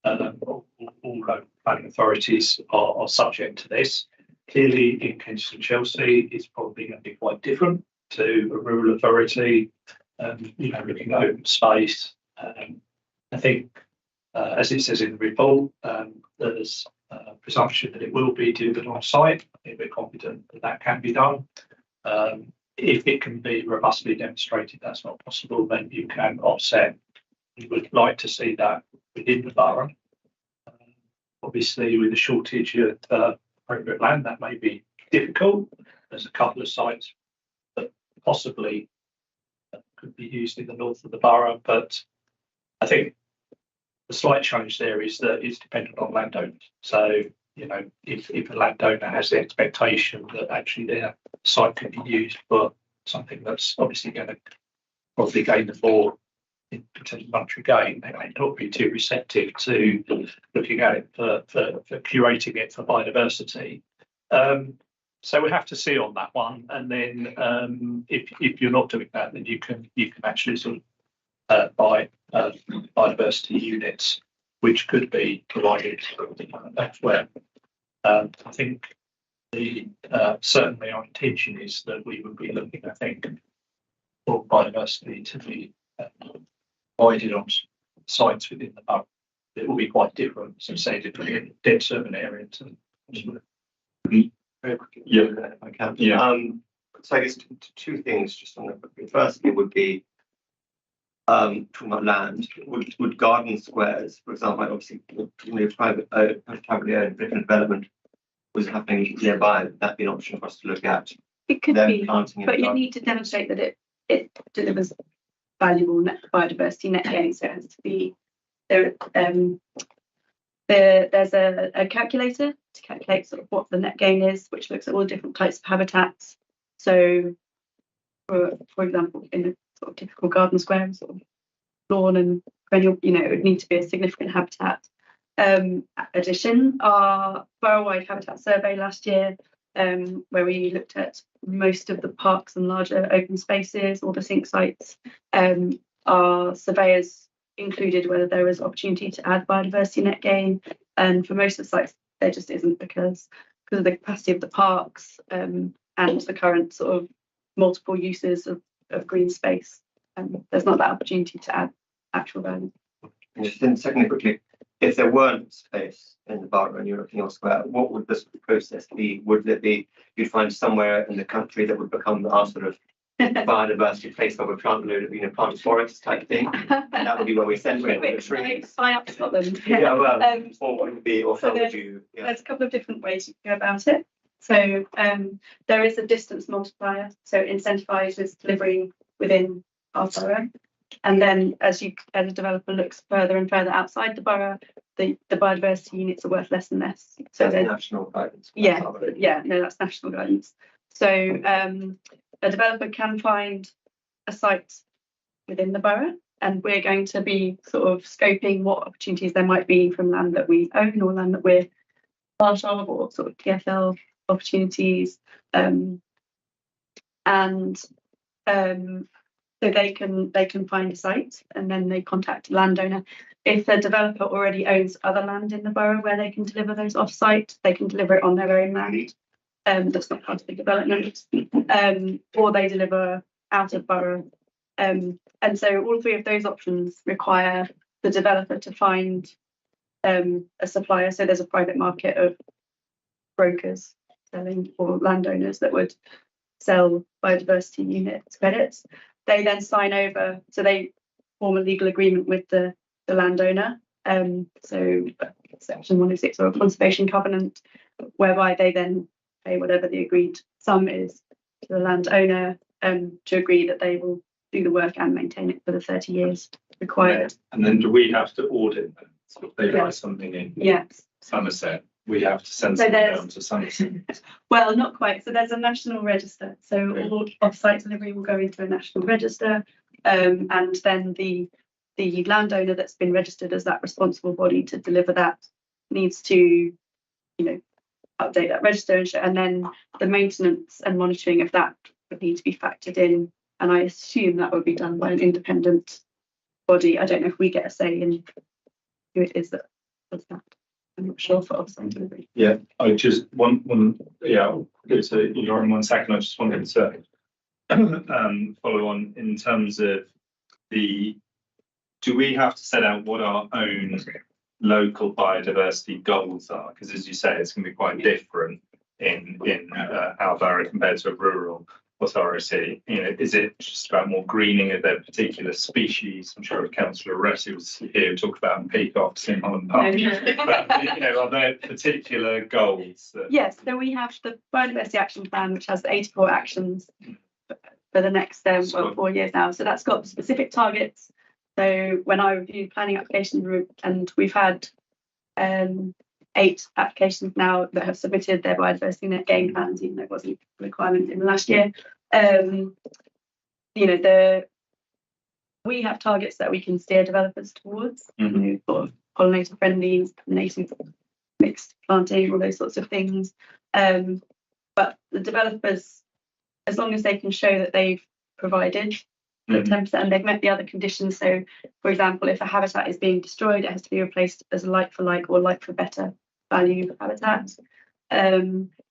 All local planning authorities are subject to this. Clearly, in Kensington and Chelsea, it's probably going to be quite different to a rural authority. Looking at open space. I think, as it says in the report, there's a presumption that it will be delivered on site. I think we're confident that that can be done. If it can be robustly demonstrated that's not possible, then you can offset. We would like to see that within the borough. Obviously, with the shortage of appropriate land, that may be difficult. There's a couple of sites that possibly could be used in the north of the borough, but I think the slight challenge there is that it's dependent on landowners. So, if a landowner has the expectation that actually their site can be used for something that's obviously going to probably gain the more in terms of monetary gain, they may not be too receptive to looking at it for curating it for biodiversity. So we have to see on that one, and then if you're not doing that, then you can actually sort of buy biodiversity units, which could be provided elsewhere. I think certainly our intention is that we would be looking, I think, for biodiversity to be provided on sites within the borough. It will be quite different, so say different in dense urban areas. Very quickly, if I can. Yeah. So I guess two things just on the first thing would be talking about land. Would garden squares, for example, obviously privately owned development was happening nearby, would that be an option for us to look at? It could Them be, planting in but the you garden? need to demonstrate that it delivers valuable biodiversity net gain. So it has to be there. There's a calculator to calculate sort of what the net gain is, which looks at all different types of habitats. So, for example, in a sort of typical garden square, sort of lawn and perennial, it would need to be a significant habitat addition. Our borough-wide habitat survey last year, where we looked at most of the parks and larger open spaces, all the sink sites, our surveyors included whether there was opportunity to add biodiversity net gain, and for most of the sites there just isn't because of the capacity of the parks and the current sort of multiple uses of green space. There's not that opportunity to add actual value. And just then secondly, quickly, if there weren't space in the borough and you're looking elsewhere, what would this process be? Would it be you'd find somewhere in the country that would become our sort of biodiversity place where we plant a load of, plant forests type thing, and that would be where we send away the trees? Fly up Scotland. Yeah, well, or would it be, or how would you? Yeah. There's a couple of different ways you can go about it. So there is a distance multiplier, so it incentivises delivering within our borough. And then as a developer looks further and further outside the borough, the biodiversity units are worth less and less. So that's national guidance. That's national guidance. So a developer can find a site within the borough, and we're going to be sort of scoping what opportunities there might be from land that we own or land that we're part of, or sort of TfL opportunities, so they can find a site and then they contact a landowner. If the developer already owns other land in the borough where they can deliver those off-site, they can deliver it on their own land. That's not part of the development, or they deliver out of borough. And so all three of those options require the developer to find a supplier. So there's a private market of brokers selling, or landowners that would sell biodiversity units credits. They then sign over, so they form a legal agreement with the landowner. So section 106 or a conservation covenant, whereby they then pay whatever the agreed sum is to the landowner to agree that they will do the work and maintain it for the 30 years required. And then do we have to audit them? So if they write something in Somerset, we have to send something down to Somerset. Well, not quite. So there's a national register. So all off-site delivery will go into a national register, and then the landowner that's been registered as that responsible body to deliver that needs to, update that register and then the maintenance and monitoring of that would need to be factored in. And I assume that would be done by an independent body. I don't know if we get a say in who it is that does that. I'm not sure for off-site delivery. Yeah, I just I'll go to you in 1 second. I just wanted to follow on in terms of do we have to set out what our own local biodiversity goals are? Because as you say, it's going to be quite different in our borough compared to a rural authority. Is it just about more greening of their particular species? I'm sure if Councillor Rossi was here, talked about peacocks in Holland Park. But are there particular goals? Yes, so we have the Biodiversity Action Plan, which has 84 actions for the next 4 years now. So that's got specific targets. So when I reviewed planning applications, and we've had 8 applications now that have submitted their biodiversity net gain plans, even though it wasn't a requirement in the last year. We have targets that we can steer developers towards, sort of pollinator friendly, native mixed planting, all those sorts of things. But the developers, as long as they can show that they've provided 10% and they've met the other conditions. So, for example, if a habitat is being destroyed, it has to be replaced as a like for like or like for better value habitat.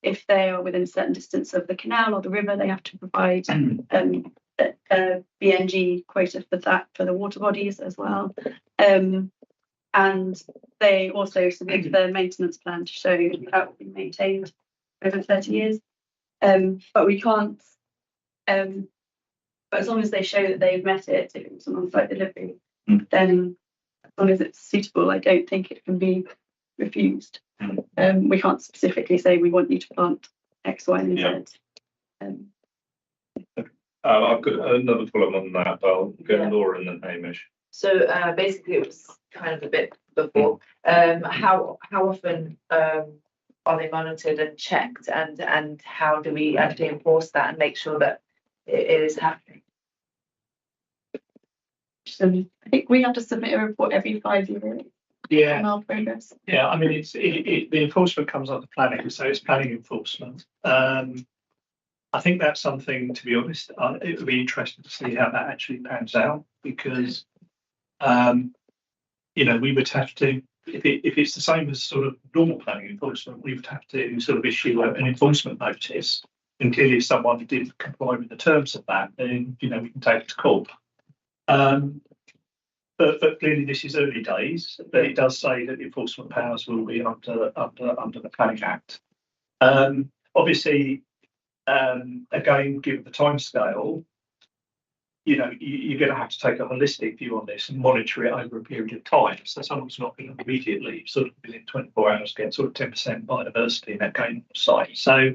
If they are within a certain distance of the canal or the river, they have to provide a BNG quota for that for the water bodies as well. And they also submit the maintenance plan to show that will be maintained over 30 years. But we can't. But as long as they show that they've met it, if it's an on-site delivery, then as long as it's suitable, I don't think it can be refused. We can't specifically say we want you to plant X, Y, and Z. I've got another follow-up on that, but I'll go to Laura and then Hamish. So basically, it was kind of a bit before. How often are they monitored and checked, and how do we actually enforce that and make sure that it is happening? I think we have to submit a report every 5 years Yeah, on our progress. yeah, I mean, the enforcement comes under planning, so it's planning enforcement. I think that's something, to be honest, it would be interesting to see how that actually pans out, because, you know, we would have to, if it's the same as sort of normal planning enforcement, we would have to sort of issue an enforcement notice. And clearly, if someone didn't comply with the terms of that, then, you know, we can take it to court. But clearly this is early days, but it does say that the enforcement powers will be under the Planning Act. Obviously, again, given the timescale, you know, you're going to have to take a holistic view on this and monitor it over a period of time. So someone's not going to immediately, sort of within 24 hours, get sort of 10% biodiversity in that game site. So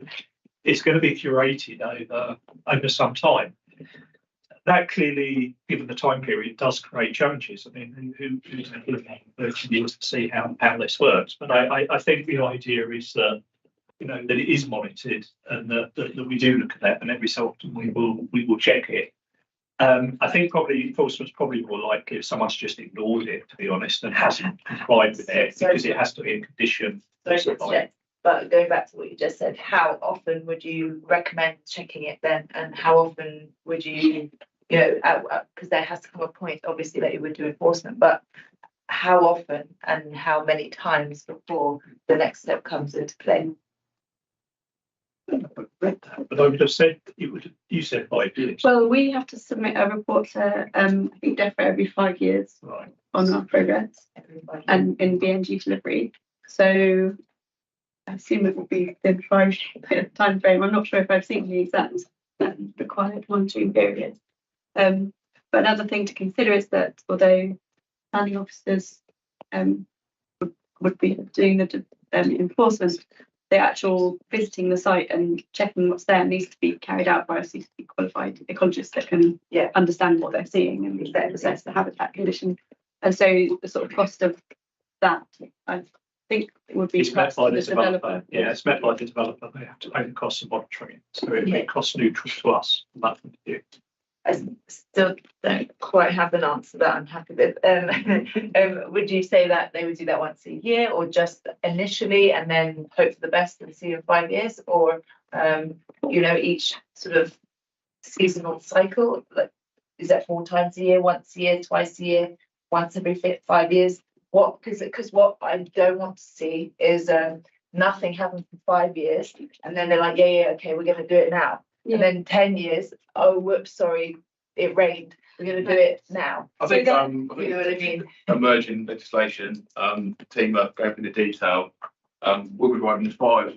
it's going to be curated over some time. That clearly, given the time period, does create challenges. I mean, who's going to look at 30 years to see how this works? But I think the idea is that, you know, that it is monitored and that we do look at that, and every so often we will check it. I think probably enforcement's probably more likely if someone's just ignored it, to be honest, and hasn't complied with it, because it has to be a condition. But going back to what you just said, how often would you recommend checking it then, and how often would you, you know, because there has to come a point, obviously, that you would do enforcement, but how often and how many times before the next step comes into play? But I would have said you said 5 years. Well, we have to submit a report to I think DEFRA every 5 years Right. on our progress and in BNG delivery. So I assume it will be the 5 year time frame. I'm not sure if I've seen the exact required monitoring period. But another thing to consider is that although planning officers would be doing the enforcement, the actual visiting the site and checking what's there needs to be carried out by a suitably qualified ecologist that can understand what they're seeing and assess the habitat condition. And so the sort of cost of that, I think, would be It's met by the developer. developer. Yeah, it's met by the developer. They have to pay the cost of monitoring, so it would be cost neutral to us from that point of view. I still don't quite have an answer to that I'm happy with. Would you say that they would do that once a year, or just initially and then hope for the best and see in 5 years, or you know, each sort of seasonal cycle? Like, is that 4 times a year, once a year, twice a year, once every 5 years? What? Because what I don't want to see is nothing happens for 5 years and then they're like, yeah, okay, we're going to do it now. And then 10 years, oh, whoops, sorry, it rained. We're going to do it now. I think, you know what I mean? Emerging legislation, the team are going into detail. We'll be writing a 5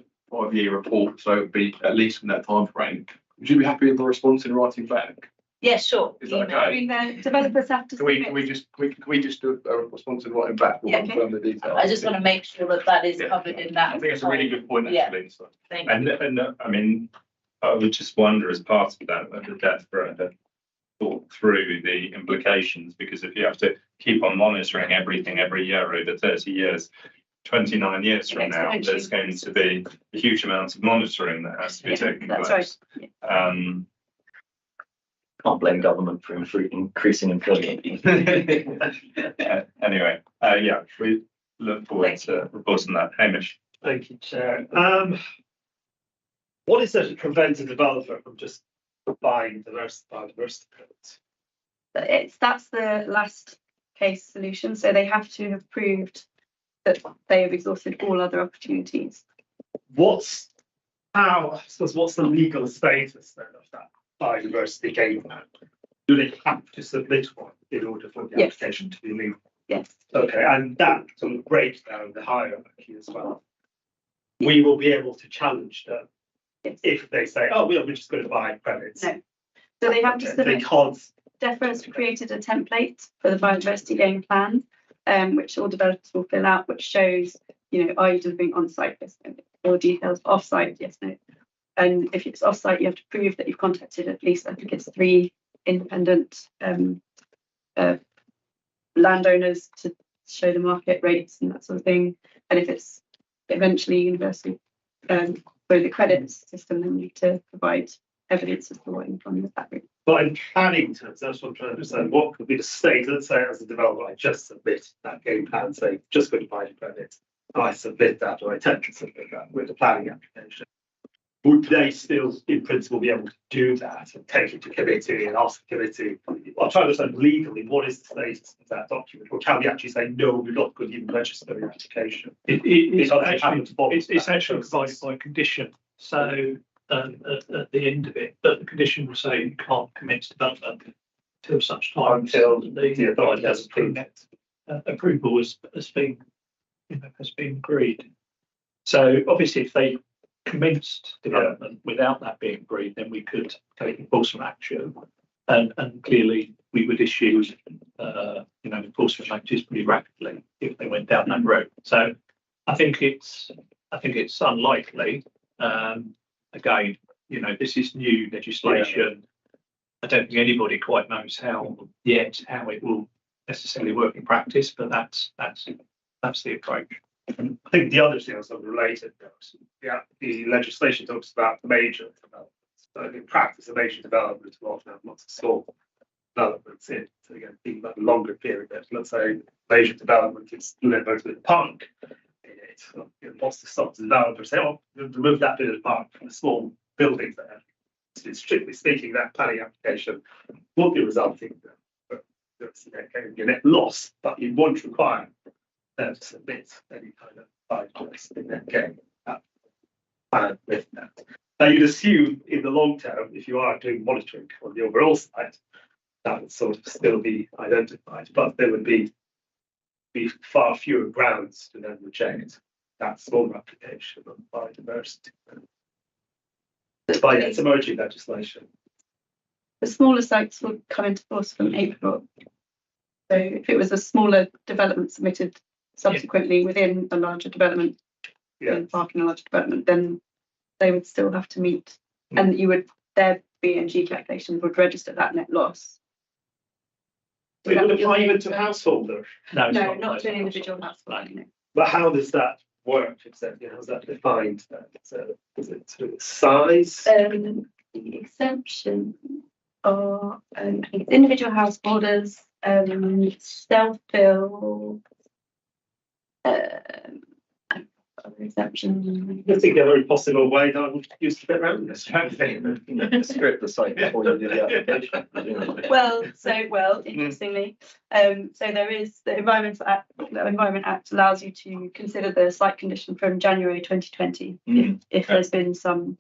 year report, so it'll be at least in that time frame. Would you be happy with the response in writing back? Yeah, sure. Is that okay? I mean, the developers have to. Can we just do a response in writing back? We'll confirm the details. I just want to make sure that that is covered in that. I think it's a really good point, Yeah. actually. So. Thank you. And I mean, I would just wonder, as part of that, whether DEFRA had thought through the implications, because if you have to keep on monitoring everything every year over 30 years, 29 years from now, there's going to be a huge amount of monitoring that has to be taken place. That's right. Can't blame government for increasing employment. Anyway, yeah, we look forward to reporting that. Hamish. Thank you, Chair. What is there to prevent a developer from just buying biodiversity credits? That's the last case solution. So they have to have proved that they have exhausted all other opportunities. What's the legal status then of that biodiversity game plan? Do they have to submit one in order for the application to be legal? Yes. Okay, and that sort of breaks down the hierarchy as well. We will be able to challenge them if they say, oh, we're just going to buy credits. No. So they have to submit. They can't. DEFRA has created a template for the biodiversity game plan, which all developers will fill out, which shows, you know, are you delivering on site? Yes, no. Or details off site? Yes, no. And if it's off site, you have to prove that you've contacted at least, I think it's 3 independent landowners to show the market rates and that sort of thing. And if it's eventually universally for the credits system, then you need to provide evidence as to what you've done with that route. But in planning terms, that's what I'm trying to understand, what could be the state, let's say as a developer, I just submit that game plan, say, just going to buy a credit. I submit that, or I attempt to submit that with the planning application. Would they still, in principle, be able to do that and take it to committee and ask the committee? I'm trying to understand legally, what is the status of that document? Or can we actually say, no, we're not going to even register the application? It's doesn't actually, happen to follow it's that actually provided process. by condition. So at the end of it, but the condition will say you can't commence development till such time Until the authority has approved it. approval has been, has been agreed. So obviously, if they commenced development without that being agreed, then we could take enforcement action, and clearly we would issue enforcement actions pretty rapidly if they went down that road. So I think it's unlikely. Again, this is new legislation. I don't think anybody quite knows how it will necessarily work in practice, but that's the approach. I think the other thing is sort of related. The legislation talks about major developments. So in practice, a major development will often have lots of small developments in. So again, thinking about a longer period. Let's say major development is Liverpool with Park. What's to stop the developer say, "Oh, remove that bit of the park from the small buildings there." So strictly speaking, that planning application will be resulting in a net loss, but you won't require them to submit any kind of bypass in that game. With that. Now you'd assume in the long term, if you are doing monitoring on the overall site, that would sort of still be identified, but there would be far fewer grounds to then reject that smaller application of biodiversity. By its emerging legislation. The smaller sites would come into force from April. So if it was a smaller development submitted subsequently within a larger development, parking a larger development, then they would still have to meet, and their BNG calculations would register that net loss. So it would apply even to householder. No, not to an individual household. No. But how does that work exactly? How's that defined? Is it to size? The exemption are individual householders, self-bill, exemption. I think a very possible way that I would use to get around this. Script the site before you do the application. presumably. Interestingly, so there is the Environment Act allows you to consider the site condition from January 2020 if there's been some,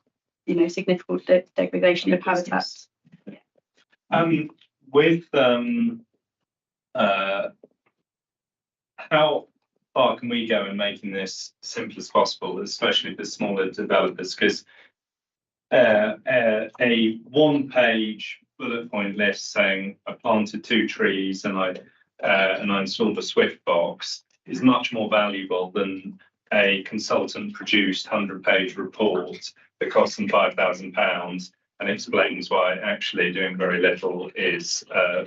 significant degradation of habitat. With how far can we go in making this simple as possible, especially for smaller developers? Because a one-page bullet point list saying I planted 2 trees and I installed a Swift box is much more valuable than a consultant-produced 100-page report that costs them £5,000 and explains why actually doing very little is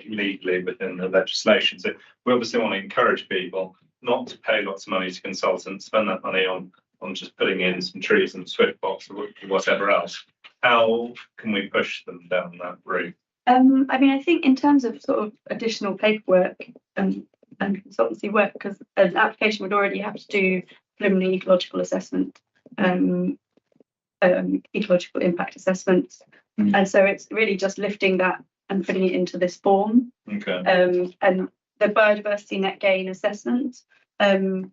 legally within the legislation. So we obviously want to encourage people not to pay lots of money to consultants, spend that money on just putting in some trees and Swift box or whatever else. How can we push them down that route? I think in terms of sort of additional paperwork and consultancy work, because an application would already have to do preliminary ecological assessment, ecological impact assessments, and so it's really just lifting that and putting it into this form. Okay. And the biodiversity net gain assessment,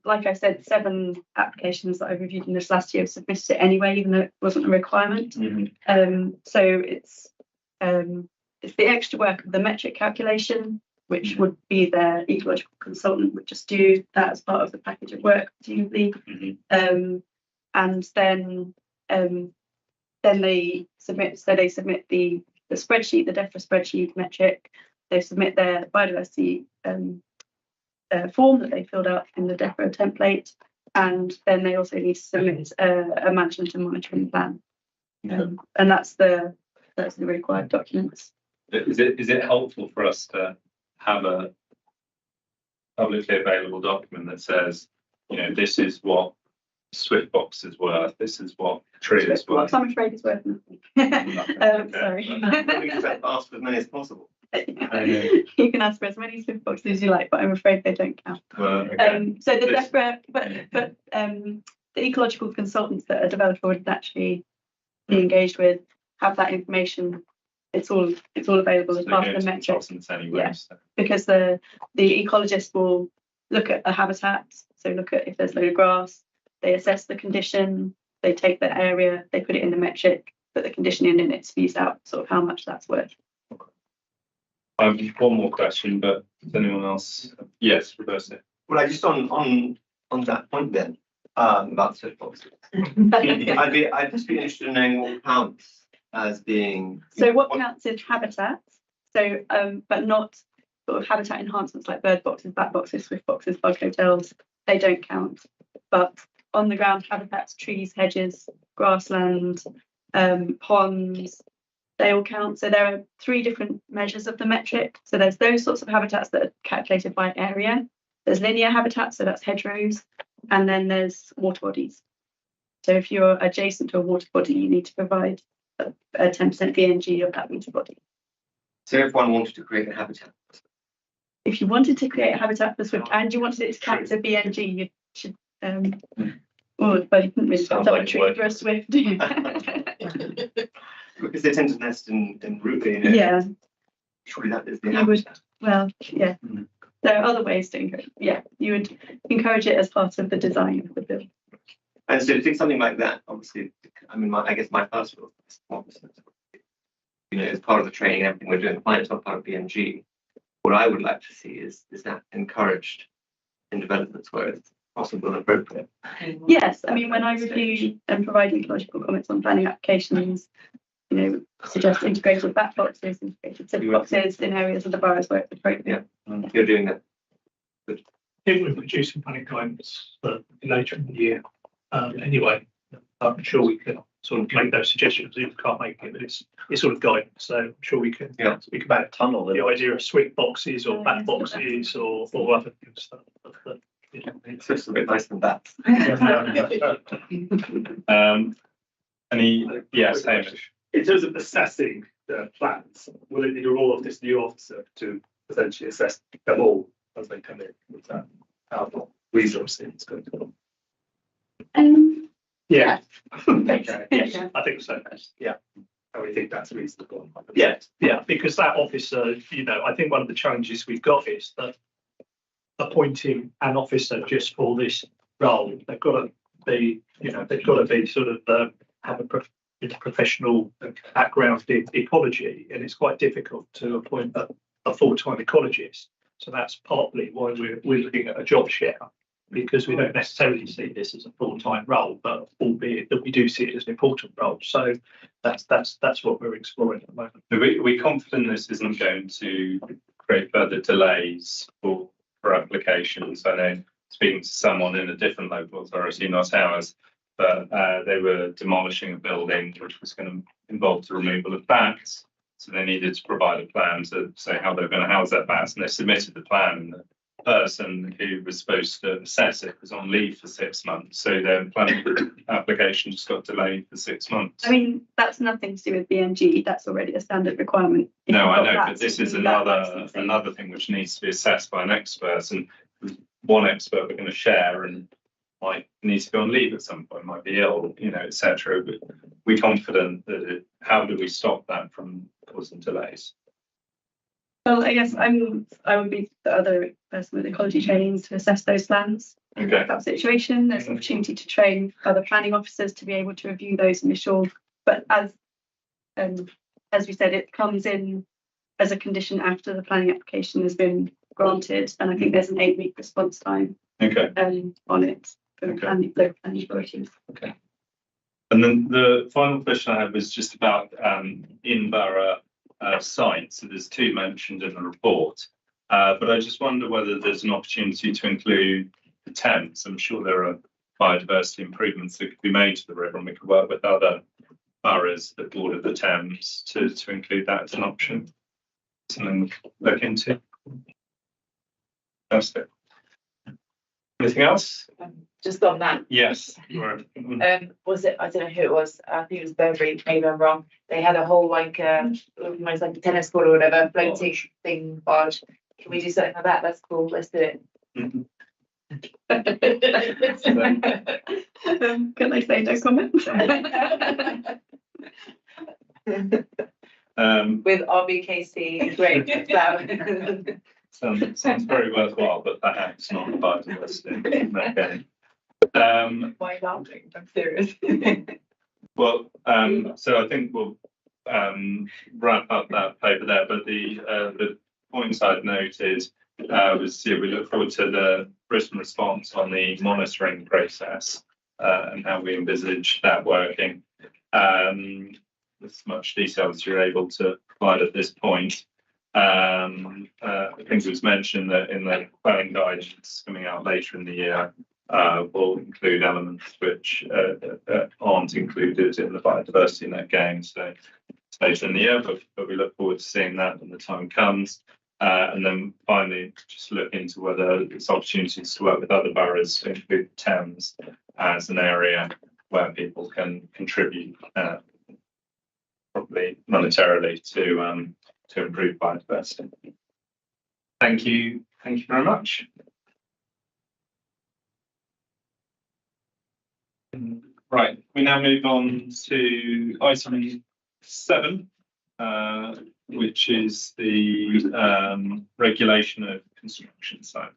like I said, 7 applications that I reviewed in this last year have submitted it anyway, even though it wasn't a requirement. So it's the extra work of the metric calculation, which would be their ecological consultant would just do that as part of the package of work, presumably. And then they submit. So they submit the spreadsheet, the DEFRA spreadsheet metric. They submit their biodiversity form that they filled out in the DEFRA template, and then they also need to submit a management and monitoring plan. And that's the required documents. Is it helpful for us to have a publicly available document that says, this is what Swift box is worth, this is what tree is worth. I'm afraid it's worth nothing. Sorry. Ask for as many as possible. You can ask for as many Swift boxes as you like, but I'm afraid they don't count. Well, okay. So the the ecological consultants that a developer would actually be engaged with have that information. It's all available as part of the metric. Anyway, Yeah. so. Because the ecologist will look at a habitat, so look at if there's no grass, they assess the condition, they take the area, they put it in the metric, put the condition in, and it spews out sort of how much that's worth. I have one more question, but does anyone else? Yes, reverse it. Well, I just on that point then, about soap boxes. I'd just be interested in knowing what counts as being. So what counts is habitats, so but not sort of habitat enhancements like bird boxes, bat boxes, swift boxes, bug hotels, they don't count. But on the ground habitats, trees, hedges, grassland, ponds, they all count. So there are 3 different measures of the metric. So there's those sorts of habitats that are calculated by area. There's linear habitats, so that's hedgerows, and then there's water bodies. So if you're adjacent to a water body, you need to provide a 10% BNG of that water body. So if one wanted to create a habitat. If you wanted to create a habitat for Swift and you wanted it to count as a BNG, you should but you couldn't really put up a tree for a Swift. Because they tend to nest in root. Yeah. Surely that is the You would, habitat. well, yeah. There are other ways to encourage. Yeah, you would encourage it as part of the design of the bill. And so to think something like that, obviously, I mean, I guess my first response, as part of the training and everything we're doing, fine, it's not part of BMG. What I would like to see is that encouraged in developments where it's possible and appropriate. Yes, I mean, when I review and provide ecological comments on planning applications, suggest integrated bat boxes, integrated tip boxes in areas of the boroughs where it's appropriate. Yeah, you're doing that. If we're producing planning guidance for later in the year, anyway, I'm sure we can sort of make those suggestions. If we can't make it, but it's sort of guidance. So I'm sure we can speak about Tunnel. the idea of sweet boxes or bat boxes or other stuff. It's just a bit nicer than that. Yes, Hamish. In terms of assessing the plans, will it need a role of this new officer to essentially assess them all as they come in? With that, how resources it's going to come? Yeah. Okay. Yes, I think so. Yeah. And we think that's reasonable. Yeah, because that officer, I think one of the challenges we've got is that appointing an officer just for this role, they've got to be, sort of have a professional background in ecology, and it's quite difficult to appoint a full-time ecologist. So that's partly why we're looking at a job share, because we don't necessarily see this as a full-time role, but albeit that we do see it as an important role. So that's what we're exploring at the moment. We're confident this isn't going to create further delays for applications. I know speaking to someone in a different local authority, not ours, but they were demolishing a building which was going to involve the removal of bats. So they needed to provide a plan to say how they were going to house that bats, and they submitted the plan. The person who was supposed to assess it was on leave for 6 months, so their planning application just got delayed for 6 months. I mean, that's nothing to do with BNG. That's already a standard requirement. No, I know, but this is another thing which needs to be assessed by an expert, and one expert we're going to share and might need to go on leave at some point, might be ill, etc. But we're confident that how do we stop that from causing delays? Well, I guess I would be the other person with ecology training to assess those plans. Okay. That situation, there's an opportunity to train other planning officers to be able to review those initial. But as we said, it comes in as a condition after the planning application has been granted, and I think there's an 8-week response time. Okay. On it for the planning authorities. Okay. And then the final question I had was just about in-borough sites. So there's 2 mentioned in the report, but I just wonder whether there's an opportunity to include the Thames. I'm sure there are biodiversity improvements that could be made to the river, and we could work with other boroughs that border the Thames to include that as an option. Something we could look into. That's it. Anything else? Just on that, Yes. was it, I don't know who it was, I think it was Burberry, maybe I'm wrong. They had a whole almost like a tennis court or whatever, floating thing barge. Can we do something like that? That's cool, let's do it. Can I say no comment? With RBKC engraved. Sounds very worthwhile, but perhaps not biodiversity. Okay. Why laughing? I'm serious. Well, so I think we'll wrap up that paper there, but the points I'd noted was, yeah, we look forward to the Bristol response on the monitoring process and how we envisage that working. As much detail as you're able to provide at this point. I think it was mentioned that in the planning guidance coming out later in the year will include elements which aren't included in the biodiversity net gain. So it's later in the year, but we look forward to seeing that when the time comes. And then finally, just look into whether there's opportunities to work with other boroughs to include Thames as an area where people can contribute probably monetarily to improve biodiversity. Thank you very much. Right, we now move on to item 7, which is the regulation of construction sites.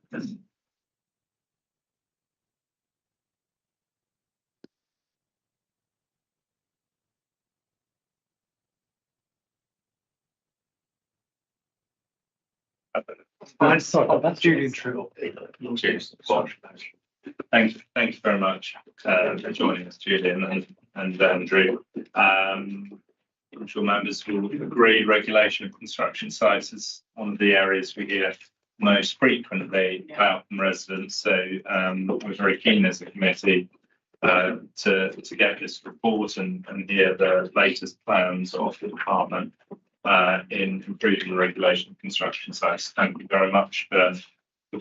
Sorry, that's Julian Trill. Cheers. Thank you very much for joining us, Julian and Andrew. I'm sure members will agree regulation of construction sites is one of the areas we hear most frequently about from residents. So we're very keen as a committee to get this report and hear the latest plans of the department in improving the regulation of construction sites. Thank you very much for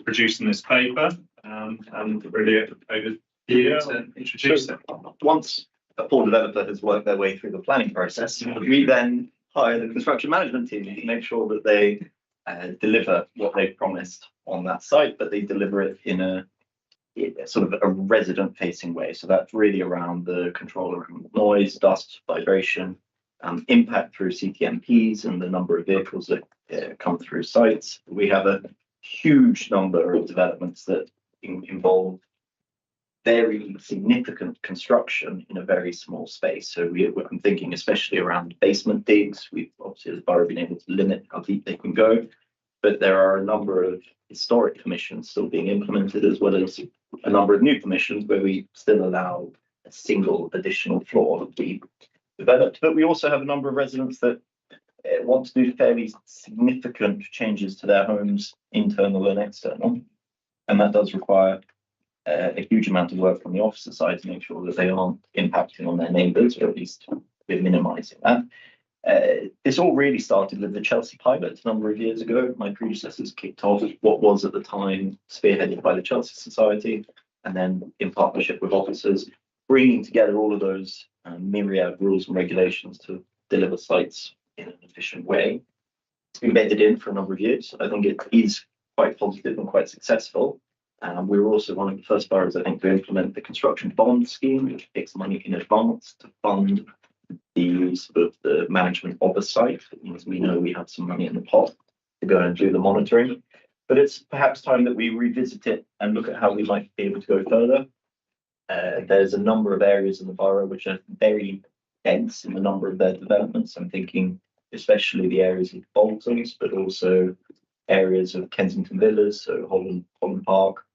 producing this paper and really over here to introduce it. Once a poor developer has worked their way through the planning process, we then hire the construction management team to make sure that they deliver what they've promised on that site, but they deliver it in a sort of a resident facing way. So that's really around the control of noise, dust, vibration, impact through CTMPs and the number of vehicles that come through sites. We have a huge number of developments that involve very significant construction in a very small space. So I'm thinking especially around basement digs. We've obviously as a borough been able to limit how deep they can go, but there are a number of historic permissions still being implemented, as well as a number of new permissions where we still allow a single additional floor to be developed. But we also have a number of residents that want to do fairly significant changes to their homes, internal and external, and that does require a huge amount of work from the officer side to make sure that they aren't impacting on their neighbours, or at least we're minimising that. This all really started with the Chelsea pilot a number of years ago. My predecessors kicked off what was at the time spearheaded by the Chelsea Society, and then in partnership with officers, bringing together all of those myriad rules and regulations to deliver sites in an efficient way. It's been bedded in for a number of years. I think it is quite positive and quite successful. We were also one of the first boroughs, I think, to implement the construction bond scheme, which takes money in advance to fund the sort of the management of a site. It means we know we have some money in the pot to go and do the monitoring. But it's perhaps time that we revisit it and look at how we might be able to go further. There's a number of areas in the borough which are very dense in the number of their developments. I'm thinking especially the areas of Boltons, but also areas of Kensington Villas, so Holland Park,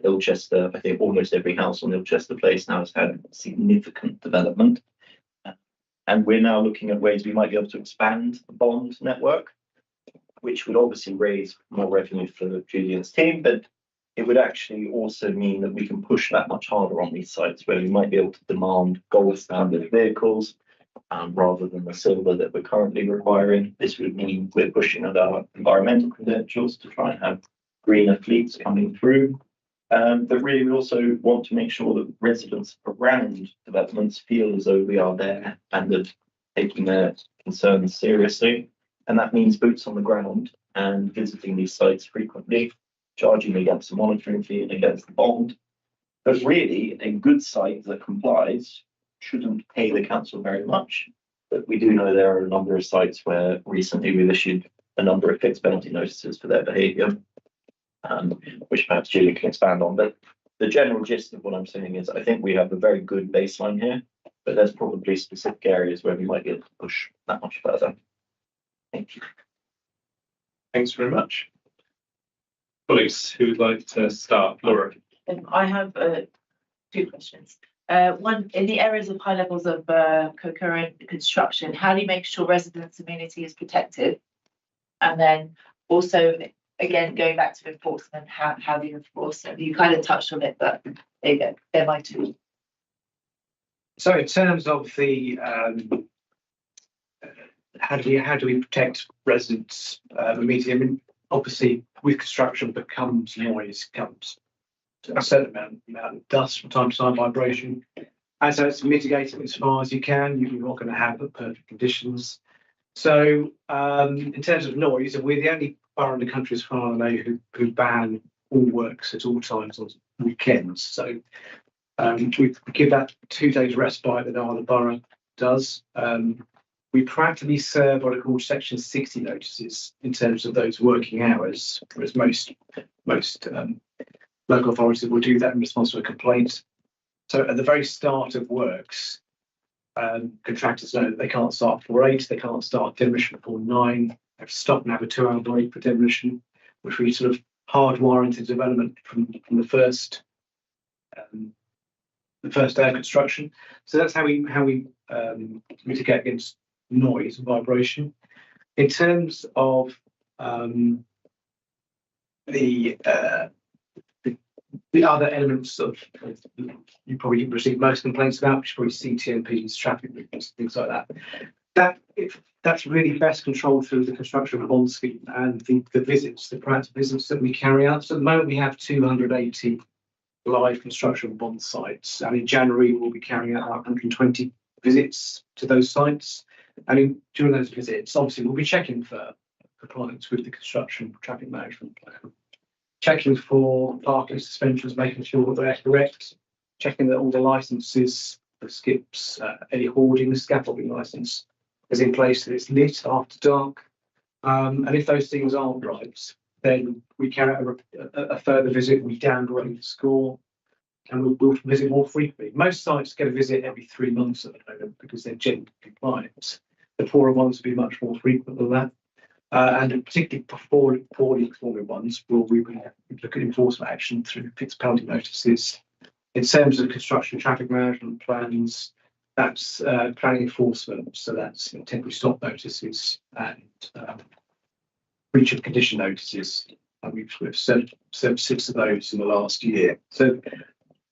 Ilchester. I think almost every house on Ilchester Place now has had significant development. And we're now looking at ways we might be able to expand the bond network, which would obviously raise more revenue for Julian's team, but it would actually also mean that we can push that much harder on these sites, where we might be able to demand gold standard vehicles rather than the silver that we're currently requiring. This would mean we're pushing at our environmental credentials to try and have greener fleets coming through. But really, we also want to make sure that residents around developments feel as though we are there and are taking their concerns seriously. And that means boots on the ground and visiting these sites frequently, charging against the monitoring fee and against the bond. But really, a good site that complies shouldn't pay the council very much. But we do know there are a number of sites where recently we've issued a number of fixed penalty notices for their behaviour, which perhaps Julie can expand on. But the general gist of what I'm saying is I think we have a very good baseline here, but there's probably specific areas where we might be able to push that much further. Thank you. Thanks very much. Colleagues who would like to start? Laura. I have 2 questions. One, in the areas of high levels of concurrent construction, how do you make sure residents' immunity is protected? And then also, again, going back to enforcement, how do you enforce it? You kind of touched on it, but there you go. They're my 2. So in terms of the how do we protect residents' immunity? I mean, obviously, with construction becomes noise, comes a certain amount of dust from time to time, vibration. And so it's mitigated as far as you can. You're not going to have perfect conditions. So in terms of noise, we're the only borough in the country, as far as I know, who ban all works at all times on weekends. So we give that 2 days respite that no other borough does. We practically serve what are called Section 60 notices in terms of those working hours, whereas most local authorities will do that in response to a complaint. So at the very start of works, contractors know that they can't start before 8, they can't start demolition before 9, they have to stop and have a 2-hour break for demolition, which we sort of hardwire into development from the first day of construction. So that's how we mitigate against noise and vibration. In terms of the other elements of you probably receive most complaints about, which is probably CTMPs, traffic movements, things like that. That's really best controlled through the construction bond scheme and the visits, the practical visits that we carry out. So at the moment we have 280 live construction bond sites, and in January we'll be carrying out 120 visits to those sites. And during those visits, obviously we'll be checking for compliance with the construction traffic management plan, checking for parking suspensions, making sure that they're correct, checking that all the licenses, the skips, any hoarding, scaffolding license is in place, that it's lit after dark. And if those things aren't right, then we carry out a further visit, we downgrade the score, and we'll visit more frequently. Most sites get a visit every 3 months at the moment because they're generally compliant. The poorer ones will be much more frequent than that. And particularly poorly performing ones, we look at enforcement action through fixed penalty notices. In terms of construction traffic management plans, that's planning enforcement, so that's temporary stop notices and breach of condition notices. And we've served 6 of those in the last year. So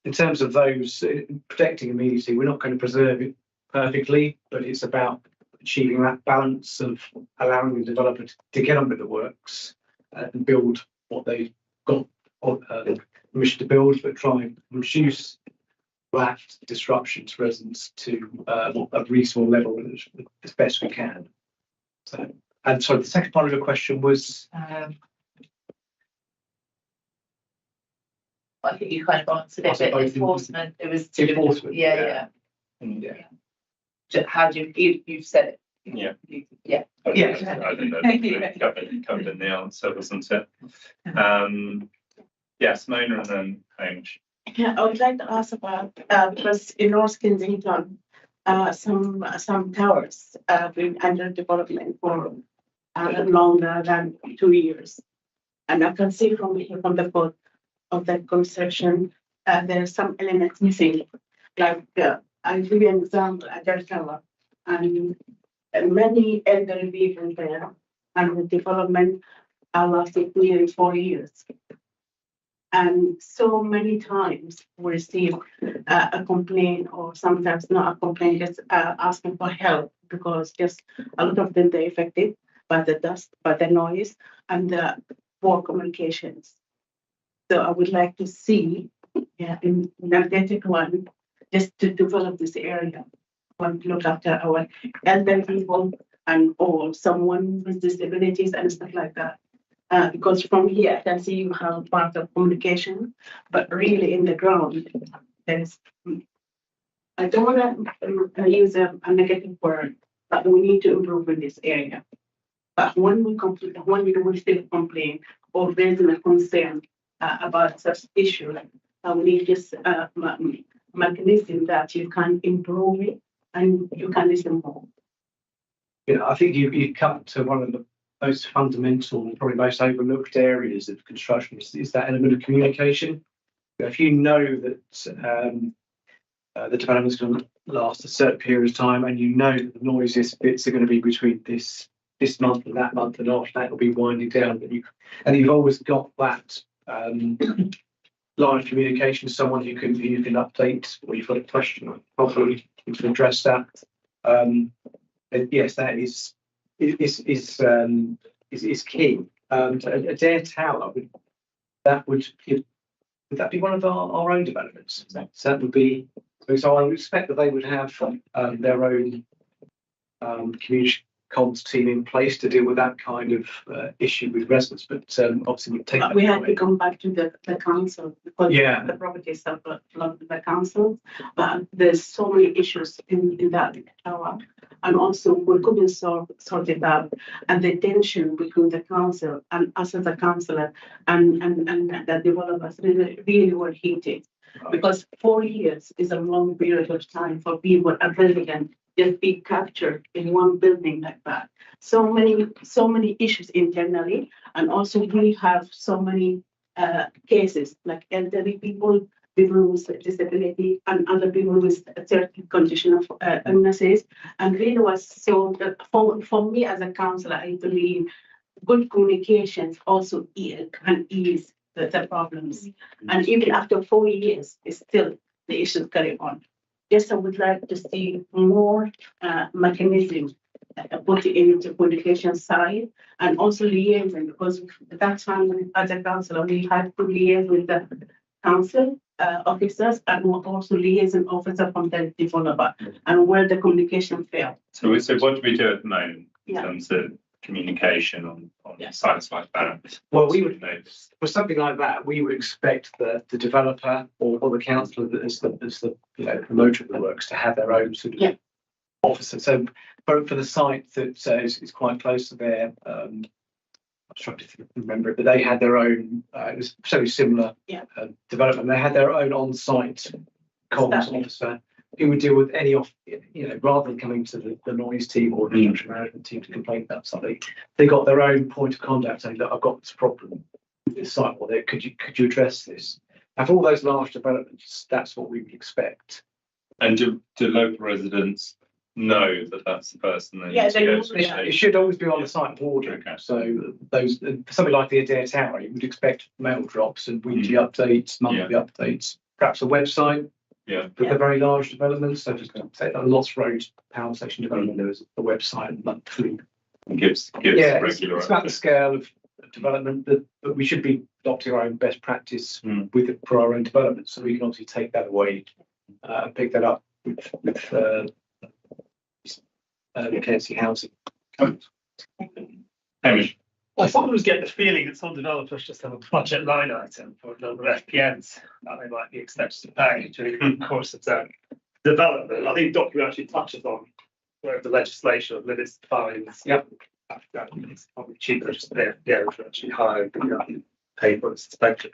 in terms of those protecting immunity, we're not going to preserve it perfectly, but it's about achieving that balance of allowing the developer to get on with the works and build what they've got permission to build, but try and reduce that disruption to residents to a reasonable level as best we can. So, and sorry, the second part of your question was. I think you kind of answered it, but enforcement, it was. Enforcement, Yeah. How do you've said it? Yeah. Yeah. I think that covered in the answer, wasn't it? Yes, Mona and then Hamish. Yeah, I would like to ask about because in North Kensington, some towers have been under development for longer than 2 years, and I can see from the code of that construction there are some elements missing. Like I'll give you an example at their tower, and many elderly people there, and the development lasted nearly 4 years. And so many times we receive a complaint, or sometimes not a complaint, just asking for help, because just a lot of them they're affected by the dust, by the noise, and the poor communications. So I would like to see, in energetic one, just to develop this area. Want to look after our elderly people and or someone with disabilities and stuff like that. Because from here, I can see you have part of communication, but really in the ground, there's, I don't want to use a negative word, but we need to improve in this area. But when we still complain or there's a concern about such issue, we need this mechanism that you can improve it and you can listen more. Yeah, I think you come to one of the most fundamental and probably most overlooked areas of construction is that element of communication. If you know that the development's going to last a certain period of time, and you know that the noisiest bits are going to be between this month and that month, and after that will be winding down, and you've always got that line of communication, someone who can update, or you've got a question properly to address that. And yes, that is key. A DARE tower would that be one of our own developments? So that would be. So I would expect that they would have their own community comms team in place to deal with that kind of issue with residents, but obviously we take that. We have to come back to the council because the properties are belong to the council, but there's so many issues in that tower, and also we couldn't sort it out, and the tension between the council and us as a councillor and the developers really were heated. Because 4 years is a long period of time for people, a resident, just be captured in one building like that. So many issues internally, and also we have so many cases like elderly people with disability, and other people with a certain condition of illnesses. And really was so that for me as a councillor, I believe good communications also can ease the problems. And even after 4 years, it's still the issues carry on. Yes, I would like to see more mechanisms put into the communication side, and also liaison, because at that time as a councillor, we had to liaise with the council officers and also liaison officer from the developer, and where the communication failed. So what do we do at the moment in Yeah. terms of communication on sites like that? Well, for something like that, we would expect the developer or the councillor that is the promoter of the works to have their own sort of officer. So for the site that is quite close to their, I'm struggling to remember it, but they had their own. It was so similar development. They had their own on-site comms officer who would deal with any rather than coming to the noise team or the construction management team to complain about something, they got their own point of contact saying that I've got this problem with this site, or could you address this? And for all those large developments, that's what we would expect. And do local residents know that that's the person they need to go to? It should always be on the site border. Okay. So those something like the Adair Tower, you would expect mail drops and weekly updates, monthly updates, perhaps a website. For the very large developments, so just say that Lots Road Power Station development, there is a website monthly. Gives regular. It's about the scale of development, but we should be adopting our own best practice for our own development, so we can obviously take that away and pick that up with Mackenzie Housing. Hamish. I sometimes get the feeling that some developers just have a budget line item for a number of FPNs that they might be expected to pay during the course of their development. I think the document actually touches on where the legislation limits the fines. It's probably cheaper just to pay FPN for actually hire pay for its inspection.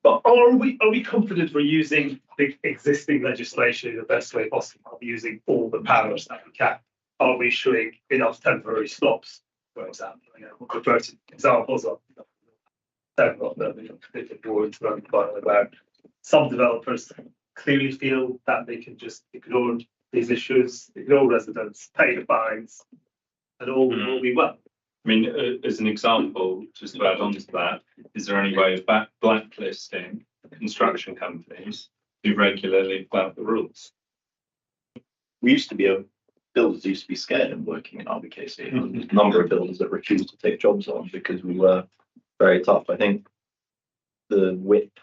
But are we confident we're using the existing legislation in the best way possible, using all the powers that we can? Are we showing enough temporary stops? For example, we'll refer to examples of several that we can go into about. Some developers clearly feel that they can just ignore these issues, ignore residents, pay the fines, and all will be well. I mean, as an example, just to add on to that, is there any way of blacklisting construction companies who regularly flout the rules? Builders used to be scared of working in RBKC. A number of builders that refused to take jobs on because we were very tough. I think the whip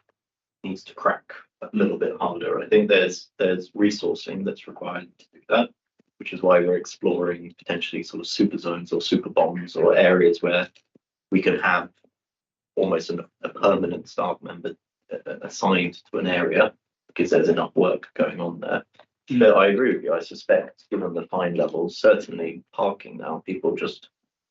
needs to crack a little bit harder. I think there's resourcing that's required to do that, which is why we're exploring potentially sort of super zones or super bonds or areas where we can have almost a permanent staff member assigned to an area because there's enough work going on there. But I agree with you. I suspect, given the fine levels, certainly parking now, people just,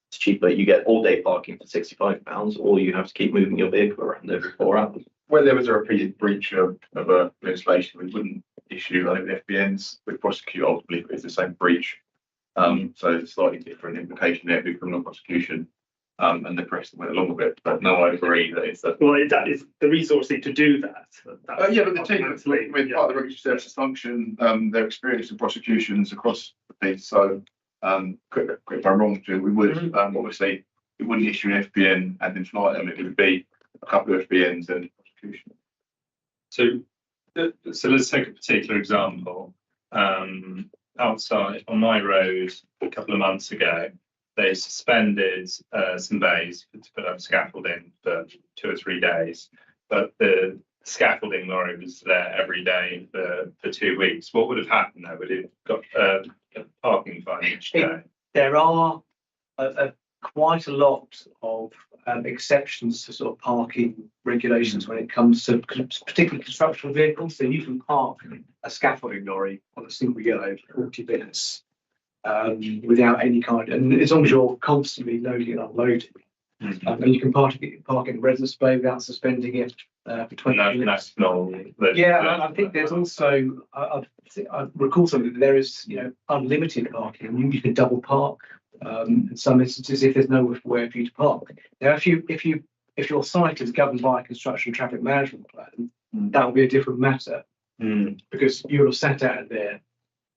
it's cheaper. You get all day parking for £65, or you have to keep moving your vehicle around every 4 hours. When there was a repeated breach of a legislation, we wouldn't issue FBNs. We'd prosecute ultimately if it's the same breach. So it's a slightly different implication there, big criminal prosecution. And the press went along with it. But no, I agree that it's a. Well, that is the resourcing to do that. Yeah, but the team, part of the regulatory services function, their experience in prosecutions across the piece. So, correct if I'm wrong, Jim, we would obviously we wouldn't issue an FBN and then flight them. It would be a couple of FBNs and prosecution. So let's take a particular example. Outside on my road a couple of months ago, they suspended some bays to put up scaffolding for 2 or 3 days, but the scaffolding lorry was there every day for 2 weeks. What would have happened there? Would it got a parking fine each day? There are quite a lot of exceptions to sort of parking regulations when it comes to particularly construction vehicles. So you can park a scaffolding lorry on a single yellow for 40 minutes without any kind, and as long as you're constantly loading and unloading. And you can park in residence bay without suspending it for 20 minutes. Yeah, I think there's also, I recall something that there is, unlimited parking. You can double park in some instances if there's nowhere for you to park. Now, if your site is governed by a construction traffic management plan, that will be a different matter because you'll have sat out there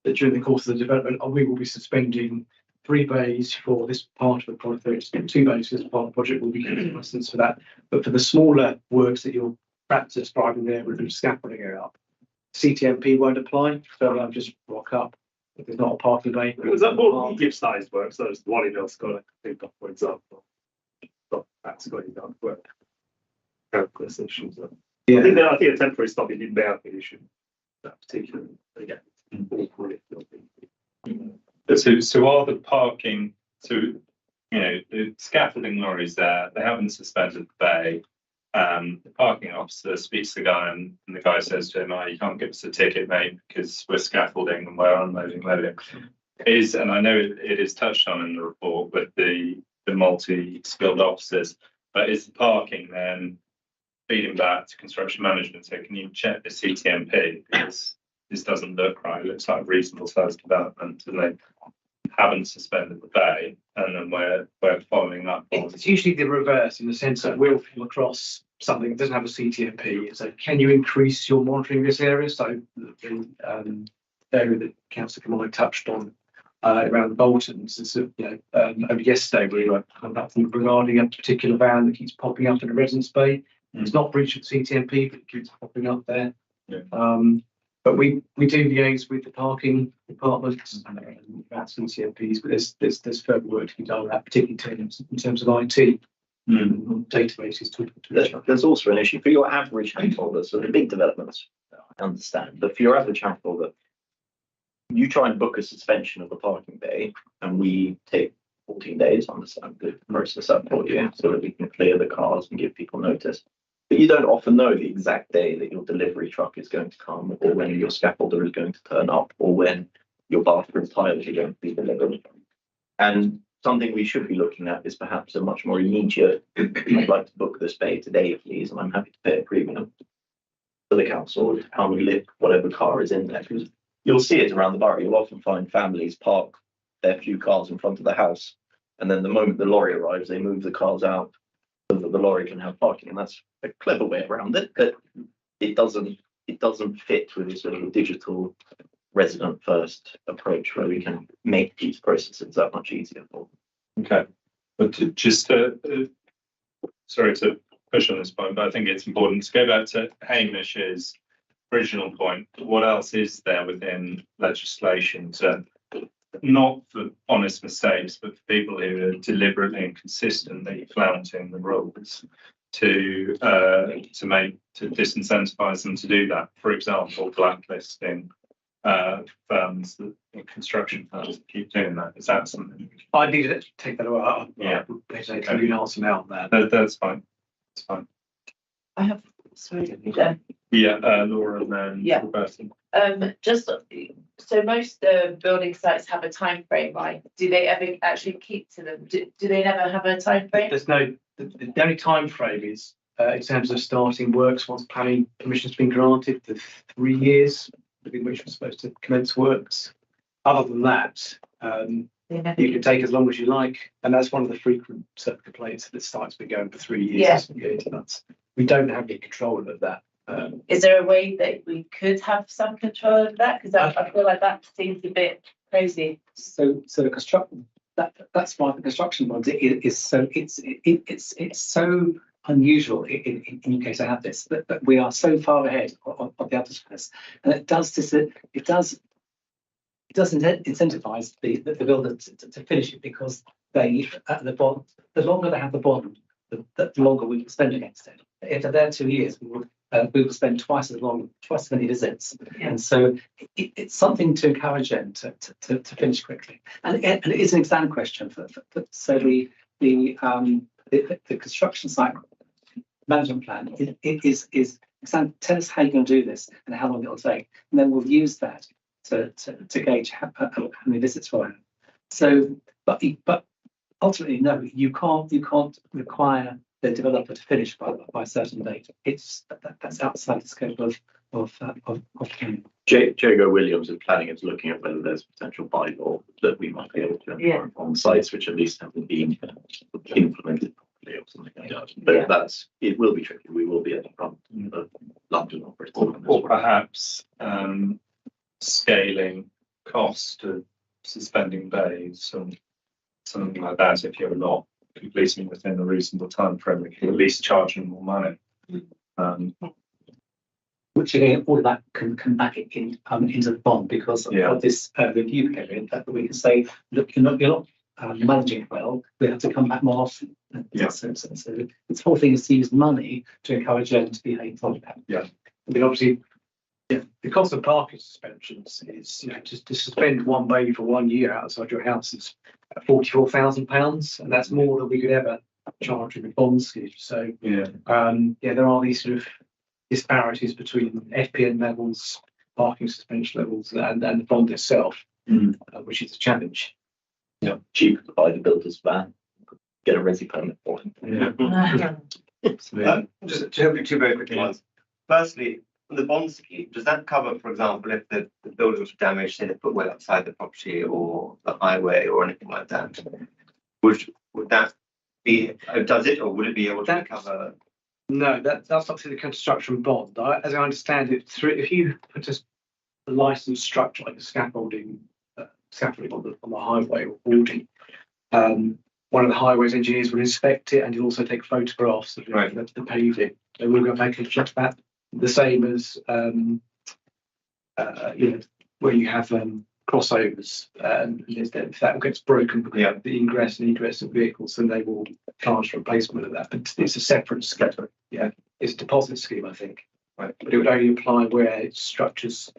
that during the course of the development, we will be suspending 3 bays for this part of the project, 2 bays for this part of the project will be given license for that. But for the smaller works that you're perhaps describing there with the scaffolding up, CTMP won't apply, so they'll just rock up if there's not a parking bay. Was that more medium-sized works? So it's the Wallingdale School, I think, for example. That's going to work. Calculus issues. Yeah. I think a temporary stopping didn't have the issue. That particular again. So are the parking, the scaffolding lorries there, they haven't suspended the bay. The parking officer speaks to the guy and the guy says to him, you can't give us a ticket, mate, because we're scaffolding and we're unloading, loading. And I know it is touched on in the report with the multi-skilled officers, but is the parking then feeding back to construction management? So can you check the CTMP? Because this doesn't look right. It looks like a reasonable sized development, and they haven't suspended the bay, and then we're following up. It's usually the reverse in the sense that we'll come across something that doesn't have a CTMP. So can you increase your monitoring this area? So the area that Councillor Kamai touched on around the Boltons is, only yesterday we were conducting regarding a particular van that keeps popping up in a residence bay. It's not breach of CTMP, but it keeps popping up there. Yeah. But we do liaise with the parking departments about CTMPs, but there's further work to be done on that, particularly in terms of IT databases. There's also an issue for your average householder. So the big developments, I understand, but for your average householder, you try and book a suspension of the parking bay, and we take 14 days to understand the process up for you, so that we can clear the cars and give people notice. But you don't often know the exact day that your delivery truck is going to come, or when your scaffolder is going to turn up, or when your bathroom tiles are going to be delivered. And something we should be looking at is perhaps a much more immediate, I'd like to book this bay today, please, and I'm happy to pay a premium for the council to come and lift whatever car is in there. Because you'll see it around the borough. You'll often find families park their few cars in front of the house, and then the moment the lorry arrives, they move the cars out so that the lorry can have parking. And that's a clever way around it, but it doesn't fit with this sort of digital resident first approach where we can make these processes that much easier for them. Okay, but sorry to push on this point, but I think it's important to go back to Hamish's original point. What else is there within legislation to, not for honest mistakes, but for people who are deliberately and consistently flouting the rules? to disincentivize them to do that. For example, blacklisting firms, construction firms that keep doing that. Is that something? I need to take that away. Yeah. Can you answer now on that? That's fine. It's fine. I have, sorry, Yeah, Laura and then Yeah. Roberta. just, so most building sites have a time frame, right? Do they ever actually keep to them? Do they never have a time frame? There's no, the only time frame is in terms of starting works once planning permission's been granted, the 3 years within which we're supposed to commence works. Other than that, They never you can take as long as you like, and that's one of the frequent complaints that site's been going for 3 years. Yeah. We don't have any control of that. Is there a way that we could have some control of that? Because I feel like that seems a bit crazy. So the construction, that's why the construction bond is so, it's so unusual in UK to have this, that we are so far ahead of the others for this. And it does incentivize the builder to finish it, because the bond, the longer they have the bond, the longer we will spend against it. If they're there 2 years, we will spend twice as many visits. Yeah. And so it's something to encourage them to finish quickly. And it is an exam question so the construction site management plan is exam. Tell us how you're going to do this and how long it'll take, and then we'll use that to gauge how many visits we'll have. So, but ultimately, no, you can't require the developer to finish by a certain date. That's outside the scope of planning. Jago Williams in planning is looking at whether there's potential bylaw that we might be able to implement on sites which at least haven't been implemented properly or something like that. But it will be tricky. We will be at the front of London or perhaps scaling cost of suspending bays and something like that. If you're not completing within a reasonable time frame, we can at least charge them more money. Which again, all of that can come back into the bond because of this review period. That we can say, look, you're not managing it well. We have to come back more often. Yeah. So this whole thing is to use money to encourage them to behave properly. Yeah. I mean, obviously, the cost of parking suspensions is, just to suspend one bay for 1 year outside your house is £44,000, and that's more than we could ever charge in the bond scheme. So there are these sort of disparities between FPN levels, parking suspension levels, and the bond itself, which is a challenge. Yeah, cheaper to buy the builder's van, get a resi permit for it. Just two very quick ones. Firstly, the bond scheme, does that cover, for example, if the building was damaged, say they put well outside the property or the highway or anything like that? Would that be, does it, or would it be able to cover? No, that's not through the construction bond. As I understand it, if you put a licensed structure like a scaffolding on the highway or boarding, one of the highways engineers will inspect it and he'll also take photographs of the paving. And we're going to make it that the same as where you have crossovers, and if that gets broken because of the ingress and egress of vehicles, then they will charge for replacement of that. But it's a separate scheme. Yeah, it's a deposit scheme, I think. Right, but it would only apply where it's structures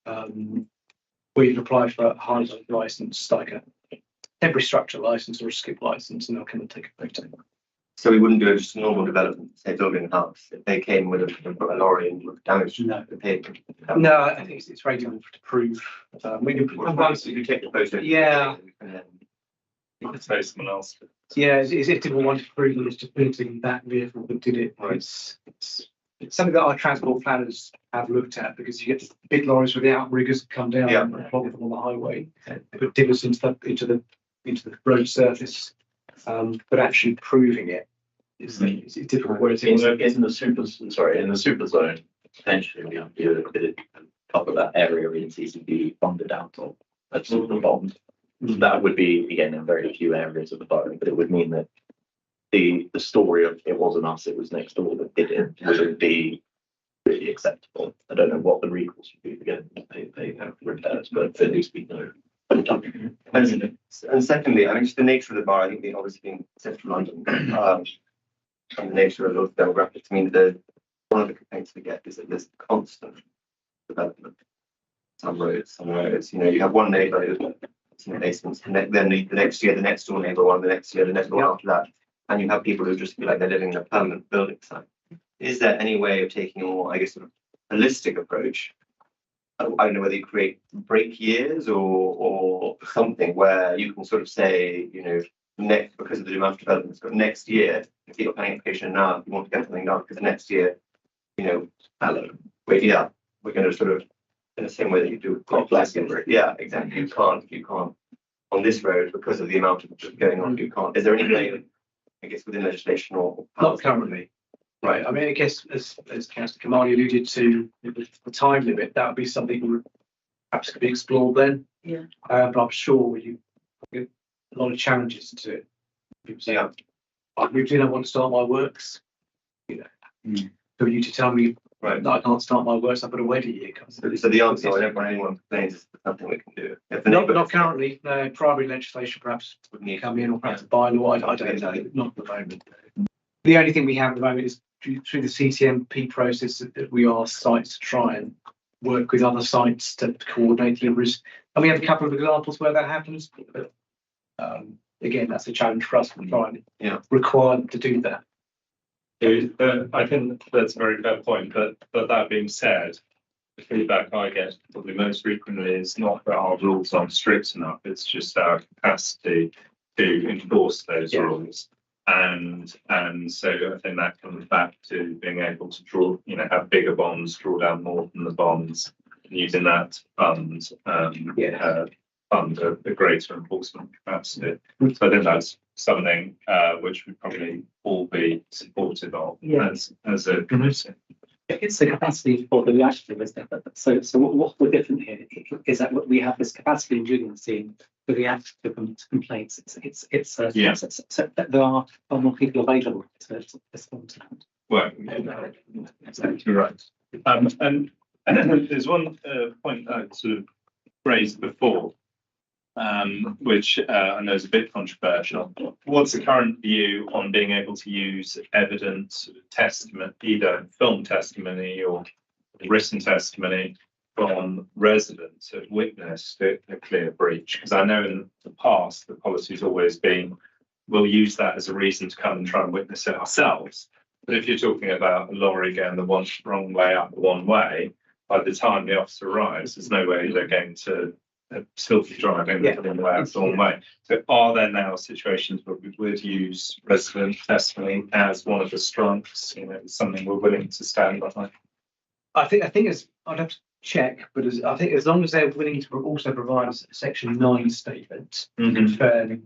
where you can apply for a high license, like a temporary structure license or a skip license, and they'll come and take a photo. So we wouldn't do just a normal development, say building a house. If they came with a lorry and looked damaged, the pavement. No, I think it's very difficult to prove. We can you take the photo. Yeah. Let's say someone else. Yeah, it's difficult one to prove that it's just building that vehicle that did it. It's something that our transport planners have looked at, because you get the big lorries with the outriggers come down and plug them on the highway, put divots into the road surface, but actually proving it is difficult. Whereas in the super zone, potentially we have the ability to cover that area in CCB funded out of that's the bond. That would be again in very few areas of the borough, but it would mean that the story of it wasn't us, it was next door that did it wouldn't be really acceptable. I don't know what the recourse would be again. They have repairs, but at least we know. And secondly, I mean, just the nature of the bar, I think they obviously being central London, and the nature of those demographics mean that one of the complaints we get is that there's constant development. Some roads, you know, you have one neighbour who's got some basements, and then the next year, the next door neighbour one, the next year, the next one after that. And you have people who just feel like they're living in a permanent building site. Is there any way of taking a more, I guess, sort of holistic approach? I don't know whether you create break years or something where you can sort of say, you know, next, because of the amount of development, but next year, if you're planning application now, if you want to get something done, because next year, you know, we're going to sort of, in the same way that you do complex, yeah, exactly. You can't on this road because of the amount of just going on. You can't. Is there any way, I guess, within legislation or not currently? Right. I mean, I guess as Councillor Kamali alluded to, the time limit, that would be something that would perhaps could be explored then. Yeah. But I'm sure you get a lot of challenges to it. People say, I moved in, I want to start my works. You know, for you to tell me that I can't start my works, I've got to wait a year. So the answer, whenever anyone complains, is nothing we can do. Not currently. No, primary legislation perhaps would need to come in, or perhaps a bylaw. I don't know. Not at the moment. The only thing we have at the moment is through the CTMP process that we ask sites to try and work with other sites to coordinate deliveries. And we have a couple of examples where that happens. But again, that's a challenge for us to try and require them to do that. I think that's a very fair point, but that being said, the feedback I get probably most frequently is not that our rules aren't strict enough, it's just our capacity to enforce those rules. And so I think that comes back to being able to draw, you know, have bigger bonds, draw down more from the bonds, and using that fund, fund a greater enforcement capacity. So I think that's something which would probably all be supportive of as a community. It's the capacity for the reactive, isn't it? So what we're different here is that we have this capacity in Julian's team to react to complaints. So there are far more people available to respond to that. Well, exactly right. And there's one point I sort of raised before, which I know is a bit controversial. What's the current view on being able to use evidence, testimony, either film testimony or written testimony from residents who have witnessed a clear breach? Because I know in the past the policy has always been we'll use that as a reason to come and try and witness it ourselves. But if you're talking about a lorry going the wrong way up one way, by the time the officer arrives, there's no way they're going to filthy driving the wrong way. So are there now situations where we would use resident testimony as one of the strengths, you know, something we're willing to stand behind? I think I'd have to check, but I think as long as they're willing to also provide a Section 9 statement confirming.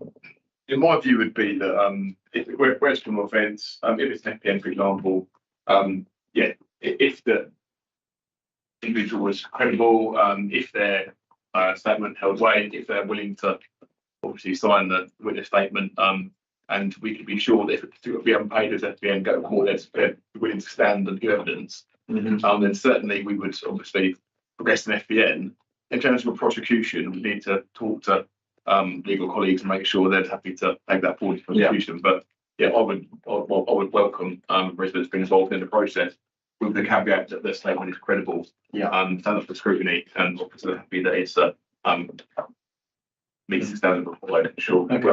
In my view would be that if it's criminal offence, if it's an FPN, for example, if the individual was credible, if their statement held weight, if they're willing to obviously sign the witness statement, and we can be sure that if we haven't paid as FPN go to court, they're willing to stand and give evidence, then certainly we would obviously progress an FPN. In terms of a prosecution, we need to talk to legal colleagues and make sure they're happy to take that forward to prosecution. But I would welcome residents being involved in the process with the caveat that the statement is credible. Stand up for scrutiny and obviously happy that it's meets the standard before sure. That's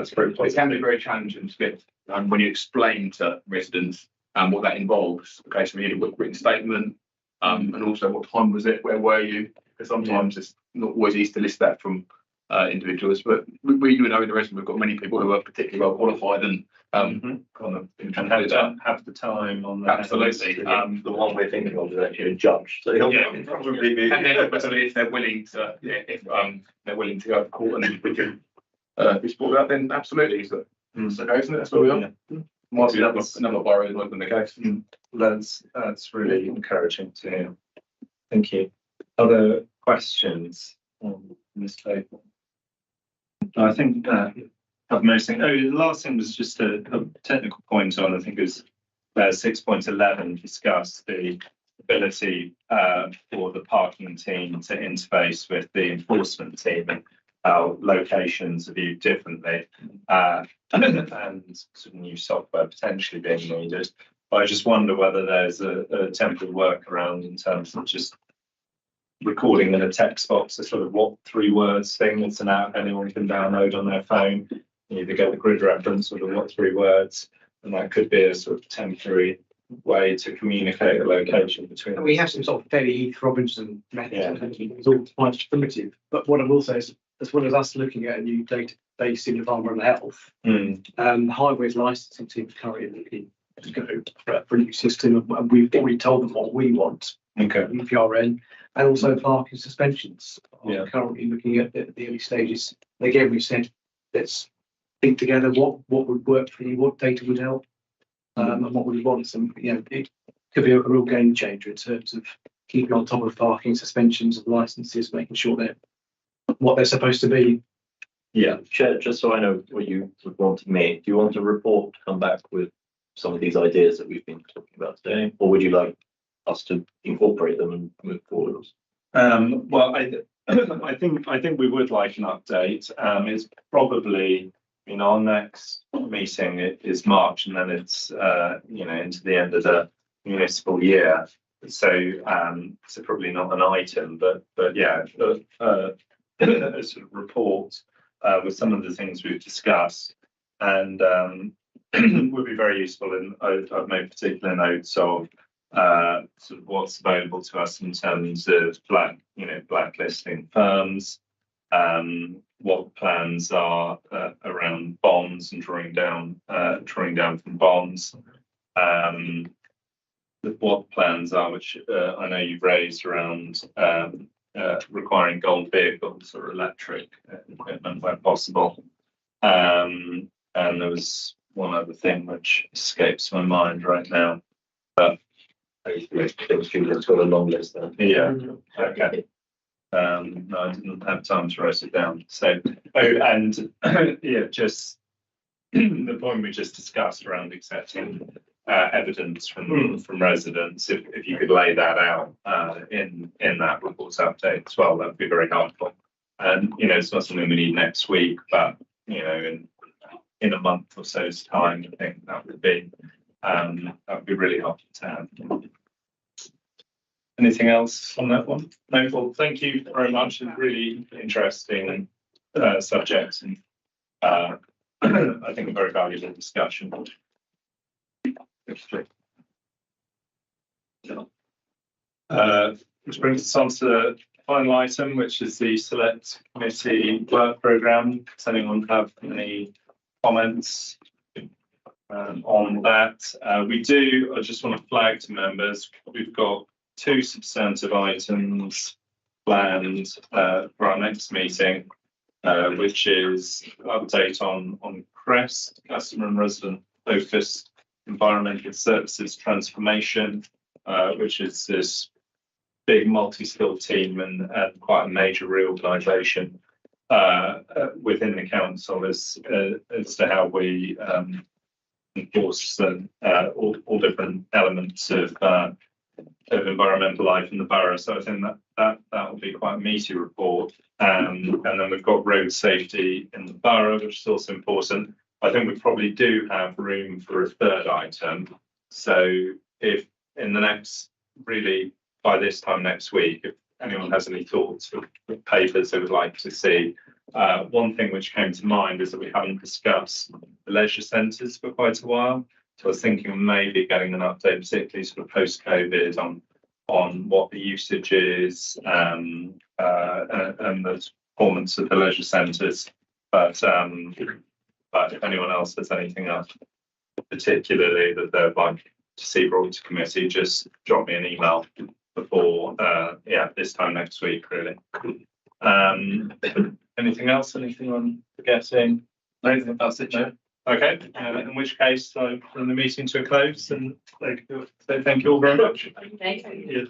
very positive. It can be very challenging to get when you explain to residents what that involves. Okay, so we need a written statement, and also what time was it, where were you? Because sometimes it's not always easy to list that from individuals, but we do know in the rest we've got many people who are particularly well qualified and kind of have the time on that. Absolutely. The one we're thinking of is actually a judge. So probably be. And then if they're willing to, if they're willing to go to court and we can support that, then absolutely. So okay, isn't it? That's what we are. Might be another borrow like in the case. That's really encouraging to hear. Thank you. Other questions on this paper? I think most things. Oh, the last thing was just a technical point on. I think it was 6.11 discussed the ability for the parking team to interface with the enforcement team. how locations are viewed differently, and sort of new software potentially being needed. But I just wonder whether there's a temporary workaround in terms of just recording in a text box, a sort of what 3 words thing that's an app anyone can download on their phone. You either get the grid reference or the what 3 words, and that could be a sort of temporary way to communicate a location between. And we have some sort of fairly Heath Robinson methods. Yeah. I think it's all quite primitive. But what I will say is, as well as us looking at a new database in environmental health, Highways licensing team is currently looking to go for a new system, and we've already told them what we want. Okay. PRN, and also parking suspensions are Yeah. currently looking at the early stages. And again, we said, let's think together what would work for you, what data would help, and what we want. And it could be a real game changer in terms of keeping on top of parking suspensions and licenses, making sure they're what they're supposed to be. Yeah, Chair, just so I know what you would want to make, do you want a report to come back with some of these ideas that we've been talking about today, or would you like us to incorporate them and move forward? Well, I think we would like an update. It's probably, our next meeting is March, and then it's into the end of the municipal year. So probably not an item, but yeah, a sort of report with some of the things we've discussed, and would be very useful. And I've made particular notes of sort of what's available to us in terms of blacklisting firms, what plans are around bonds and drawing down from bonds, what plans are, which I know you've raised around requiring gold vehicles or electric equipment where possible. And there was one other thing which escapes my mind right now, but Julian's got a long list there. yeah, okay. No, I didn't have time to write it down. So, and yeah, just the point we just discussed around accepting evidence from residents. If you could lay that out in that reports update as well, that would be very helpful. And it's not something we need next week, but in a month or so's time, I think that would be really helpful to have. Anything else on that one? No, well, thank you very much. It's really interesting subject, and I think a very valuable discussion. Which brings us on to the final item, which is the select committee work programme. Does anyone have any comments on that? I just want to flag to members, we've got 2 substantive items planned for our next meeting, which is update on CREST, customer and resident focused environmental services transformation, which is this big multi-skilled team and quite a major reorganisation within the council as to how we enforce all different elements of environmental life in the borough. So I think that will be quite a meaty report. And then we've got road safety in the borough, which is also important. I think we probably do have room for a third item. So if in the next, really by this time next week, if anyone has any thoughts or papers they would like to see, one thing which came to mind is that we haven't discussed the leisure centres for quite a while. So I was thinking of maybe getting an update, particularly sort of post-COVID, on what the usage is and the performance of the leisure centres. But if anyone else has anything else particularly that they'd like to see brought to committee, just drop me an email before this time next week, really. Anything else? Anything I'm forgetting? No, that's it, Chair. Okay, in which case I bring the meeting to a close and thank you all very much. Okay. Yeah.